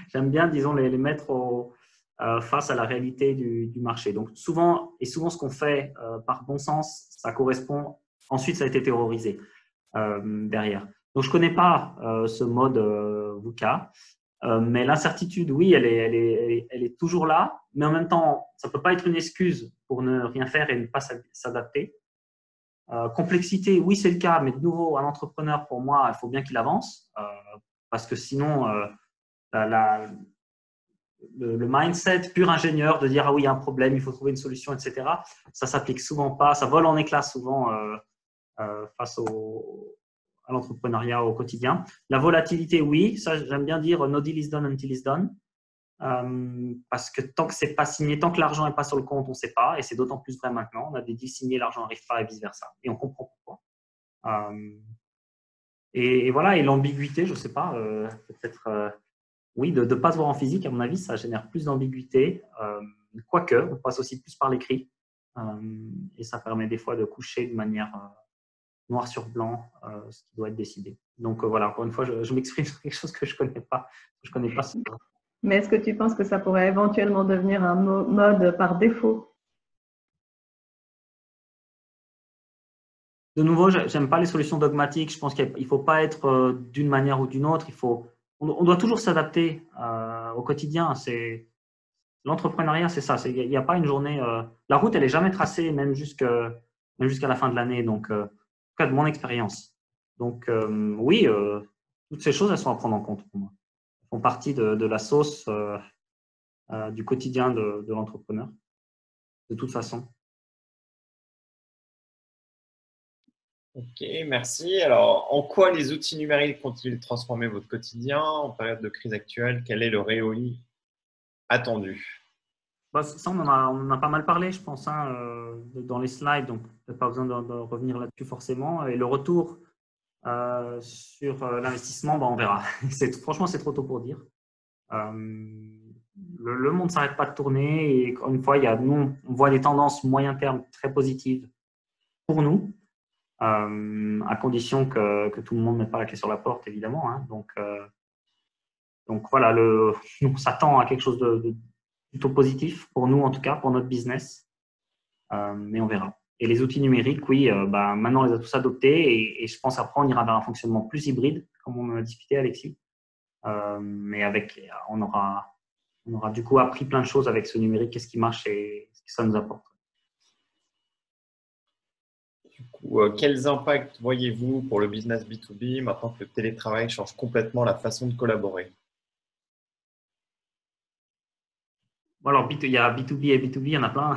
J'aime bien, disons, les mettre face à la réalité du marché. Donc, souvent ce qu'on fait par bon sens, ça correspond. Ensuite, ça a été théorisé derrière. Donc, je ne connais pas ce mode VUCA, mais l'incertitude, oui, elle est toujours là. Mais en même temps, ça ne peut pas être une excuse pour ne rien faire et ne pas s'adapter. Complexité, oui, c'est le cas, mais de nouveau, un entrepreneur, pour moi, il faut bien qu'il avance, parce que sinon, le mindset pur ingénieur de dire ah oui, il y a un problème, il faut trouver une solution, etc., ça s'applique souvent pas, ça vole en éclats souvent face à l'entrepreneuriat au quotidien. La volatilité, oui, ça j'aime bien dire no deal is done until it's done. Parce que tant que c'est pas signé, tant que l'argent n'est pas sur le compte, on ne sait pas, et c'est d'autant plus vrai maintenant. On a des deals signés, l'argent n'arrive pas et vice versa, et on comprend pourquoi. Et voilà, et l'ambiguïté, je ne sais pas, peut-être, oui, de ne pas se voir en physique, à mon avis, ça génère plus d'ambiguïté, quoique, on passe aussi plus par l'écrit, et ça permet des fois de coucher de manière noir sur blanc ce qui doit être décidé. Donc voilà, encore une fois, je m'exprime sur quelque chose que je ne connais pas. Je connais pas. Mais est-ce que tu penses que ça pourrait éventuellement devenir un mode par défaut? De nouveau, j'aime pas les solutions dogmatiques. Je pense qu'il ne faut pas être d'une manière ou d'une autre. On doit toujours s'adapter au quotidien. L'entrepreneuriat, c'est ça. Il n'y a pas une journée. La route, elle n'est jamais tracée, même jusqu'à la fin de l'année. Donc, en tout cas, de mon expérience. Donc, oui, toutes ces choses, elles sont à prendre en compte pour moi. Elles font partie de la sauce du quotidien de l'entrepreneur, de toute façon. Ok, merci. Alors, en quoi les outils numériques ont-ils transformé votre quotidien en période de crise actuelle? Quel est le ROI attendu? Ça, on en a pas mal parlé, je pense, dans les slides, donc peut-être pas besoin de revenir là-dessus forcément. Et le retour sur l'investissement, on verra. Franchement, c'est trop tôt pour dire. Le monde ne s'arrête pas de tourner et encore une fois, nous, on voit des tendances moyen terme très positives pour nous, à condition que tout le monde ne mette pas la clé sur la porte, évidemment. Donc voilà, on s'attend à quelque chose de plutôt positif pour nous, en tout cas, pour notre business. Mais on verra. Et les outils numériques, oui, maintenant, on les a tous adoptés et je pense après, on ira vers un fonctionnement plus hybride, comme on en a discuté, Alexis. Mais on aura du coup appris plein de choses avec ce numérique, qu'est-ce qui marche et ce que ça nous apporte. Du coup, quels impacts voyez-vous pour le business B2B maintenant que le télétravail change complètement la façon de collaborer? Alors, il y a B2B et B2B, il y en a plein.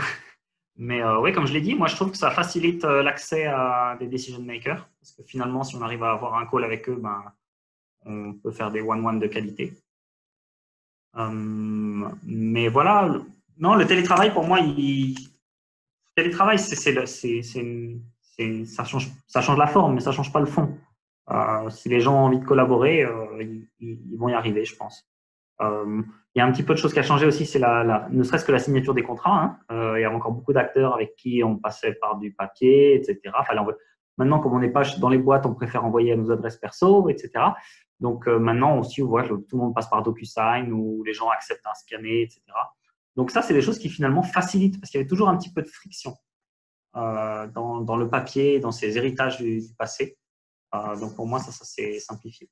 Mais oui, comme je l'ai dit, moi, je trouve que ça facilite l'accès à des decision makers. Parce que finalement, si on arrive à avoir un call avec eux, on peut faire des one-one de qualité. Mais voilà, non, le télétravail, pour moi, télétravail, ça change la forme, mais ça ne change pas le fond. Si les gens ont envie de collaborer, ils vont y arriver, je pense. Il y a un petit peu de choses qui a changé aussi, c'est ne serait-ce que la signature des contrats. Il y a encore beaucoup d'acteurs avec qui on passait par du papier, etc. Maintenant, comme on n'est pas dans les boîtes, on préfère envoyer à nos adresses perso, etc. Donc maintenant aussi, on voit que tout le monde passe par DocuSign où les gens acceptent un scanner, etc. Donc ça, c'est des choses qui finalement facilitent parce qu'il y avait toujours un petit peu de friction dans le papier, dans ces héritages du passé. Donc pour moi, ça s'est simplifié.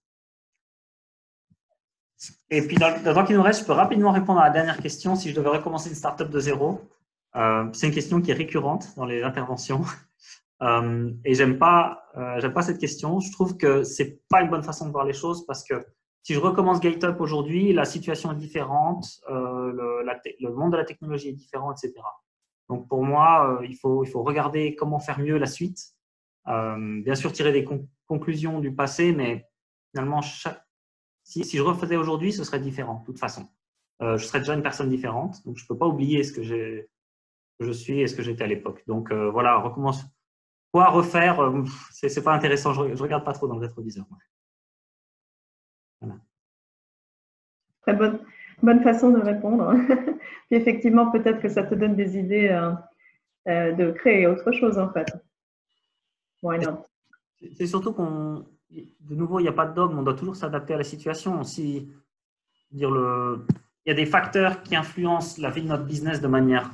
Et puis, dans le temps qui nous reste, je peux rapidement répondre à la dernière question. Si je devais recommencer une startup de zéro, c'est une question qui est récurrente dans les interventions. Et j'aime pas cette question. Je trouve que c'est pas une bonne façon de voir les choses parce que si je recommence GateUp aujourd'hui, la situation est différente, le monde de la technologie est différent, etc. Donc pour moi, il faut regarder comment faire mieux la suite. Bien sûr, tirer des conclusions du passé, mais finalement, si je refaisais aujourd'hui, ce serait différent, de toute façon. Je serais déjà une personne différente, donc je ne peux pas oublier ce que je suis et ce que j'étais à l'époque. Donc voilà, recommence. Quoi refaire, c'est pas intéressant, je ne regarde pas trop dans le rétroviseur. Voilà. Très bonne façon de répondre. Puis effectivement, peut-être que ça te donne des idées de créer autre chose en fait. Why not? C'est surtout qu'on de nouveau, il n'y a pas de dogme, on doit toujours s'adapter à la situation. Il y a des facteurs qui influencent la vie de notre business de manière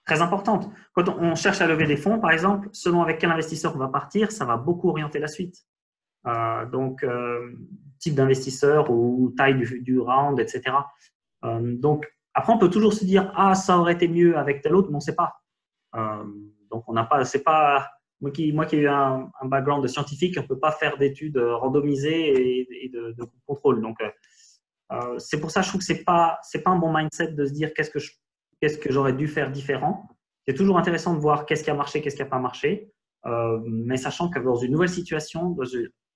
très importante. Quand on cherche à lever des fonds, par exemple, selon avec quel investisseur on va partir, ça va beaucoup orienter la suite. Donc, type d'investisseur ou taille du round, etc. Donc, après, on peut toujours se dire, ah, ça aurait été mieux avec tel autre, mais on ne sait pas. Donc, on n'a pas, c'est pas, moi qui ai eu un background de scientifique, on ne peut pas faire d'études randomisées et de contrôle. Donc, c'est pour ça que je trouve que c'est pas un bon mindset de se dire qu'est-ce que j'aurais dû faire différent. C'est toujours intéressant de voir qu'est-ce qui a marché, qu'est-ce qui n'a pas marché, mais sachant que dans une nouvelle situation,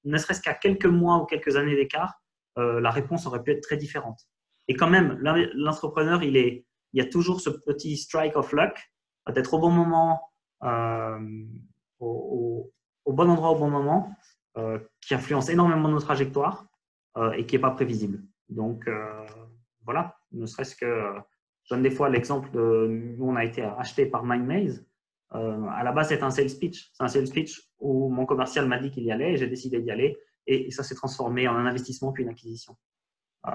ne serait-ce qu'à quelques mois ou quelques années d'écart, la réponse aurait pu être très différente. Et quand même, l'entrepreneur, il y a toujours ce petit strike of luck, d'être au bon moment, au bon endroit au bon moment, qui influence énormément nos trajectoires et qui n'est pas prévisible. Donc, voilà, ne serait-ce que, je donne des fois l'exemple de, nous, on a été acheté par MindMaze. À la base, c'est un sales pitch. C'est un sales pitch où mon commercial m'a dit qu'il y allait et j'ai décidé d'y aller. Et ça s'est transformé en un investissement puis une acquisition.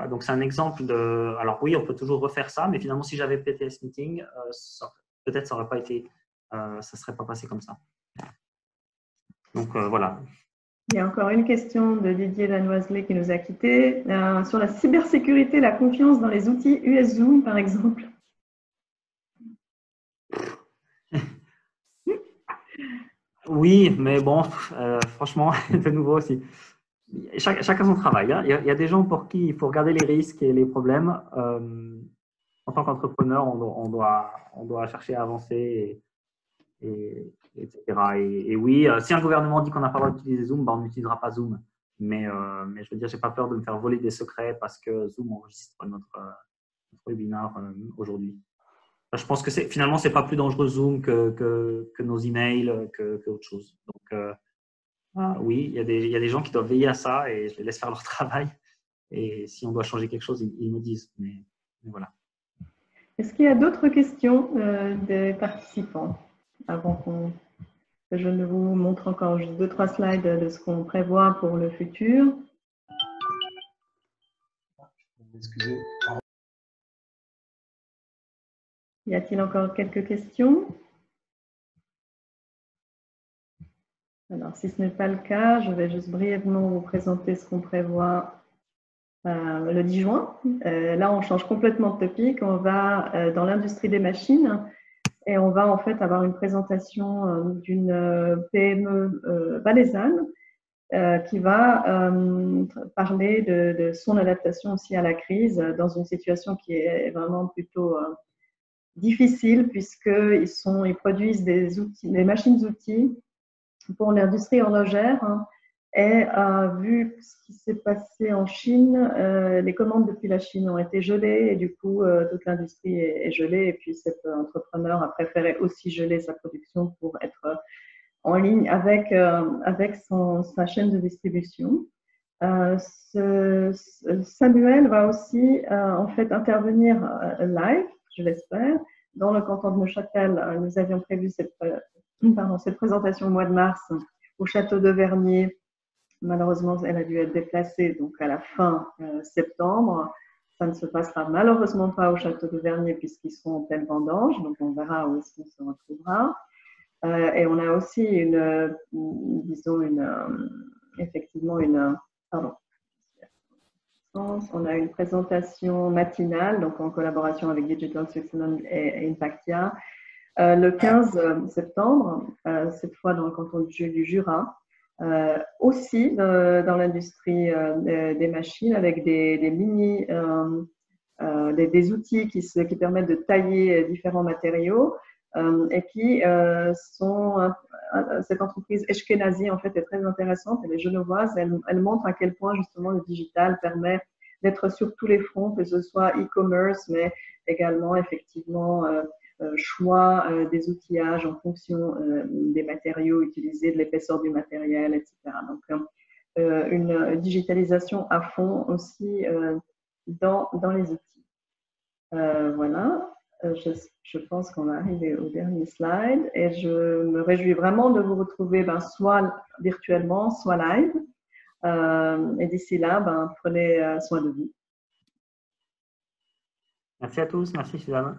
Donc, c'est un exemple de… Alors oui, on peut toujours refaire ça, mais finalement, si j'avais PTS Meeting, peut-être ça n'aurait pas été… ça ne serait pas passé comme ça. Donc, voilà. Il y a encore une question de Didier Lanoiselet qui nous a quittés. Sur la cybersécurité, la confiance dans les outils US Zoom, par exemple. Oui, mais bon, franchement, de nouveau aussi. Chacun son travail. Hein. Il y a des gens pour qui il faut regarder les risques et les problèmes. En tant qu'entrepreneur, on doit chercher à avancer, etc. Et oui, si un gouvernement dit qu'on n'a pas le droit d'utiliser Zoom, ben on n'utilisera pas Zoom. Mais je veux dire, je n'ai pas peur de me faire voler des secrets parce que Zoom enregistre notre webinaire aujourd'hui. Je pense que finalement, ce n'est pas plus dangereux Zoom que nos emails, que autre chose. Donc, oui, il y a des gens qui doivent veiller à ça et je les laisse faire leur travail. Et si on doit changer quelque chose, ils me disent. Mais voilà. Est-ce qu'il y a d'autres questions des participants avant que je ne vous montre encore juste 2-3 slides de ce qu'on prévoit pour le futur? Excusez. Y a-t-il encore quelques questions? Alors, si ce n'est pas le cas, je vais juste brièvement vous présenter ce qu'on prévoit le 10 juin. Là, on change complètement de topic. On va dans l'industrie des machines et on va en fait avoir une présentation d'une PME valaisanne qui va parler de son adaptation aussi à la crise dans une situation qui est vraiment plutôt difficile puisqu'ils produisent des machines-outils pour l'industrie horlogère. Et vu ce qui s'est passé en Chine, les commandes depuis la Chine ont été gelées et du coup, toute l'industrie est gelée. Et puis, cet entrepreneur a préféré aussi geler sa production pour être en ligne avec sa chaîne de distribution. Samuel va aussi en fait intervenir live, je l'espère. Dans le canton de Neuchâtel, nous avions prévu cette présentation au mois de mars au château de Vernier. Malheureusement, elle a dû être déplacée donc à la fin septembre. Ça ne se passera malheureusement pas au château de Vernier puisqu'ils sont en pleine vendange, donc on verra où est-ce qu'on se retrouvera. Et on a aussi on a une présentation matinale, donc en collaboration avec Digital Switzerland et Impactia, le 15 septembre, cette fois dans le canton du Jura, aussi dans l'industrie des machines avec des outils qui permettent de tailler différents matériaux et qui cette entreprise Eshkenazi en fait est très intéressante. Elle est genevoise, elle montre à quel point justement le digital permet d'être sur tous les fronts, que ce soit e-commerce, mais également effectivement choix des outillages en fonction des matériaux utilisés, de l'épaisseur du matériel, etc. Donc, une digitalisation à fond aussi dans les outils. Voilà. Je pense qu'on va arriver au dernier slide et je me réjouis vraiment de vous retrouver soit virtuellement, soit live. Et d'ici là, prenez soin de vous. Merci à tous. Merci, Suzanne.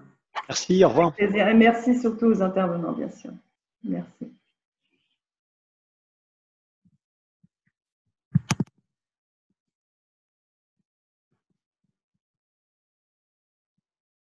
Merci, au revoir. Et merci surtout aux intervenants, bien sûr. Merci.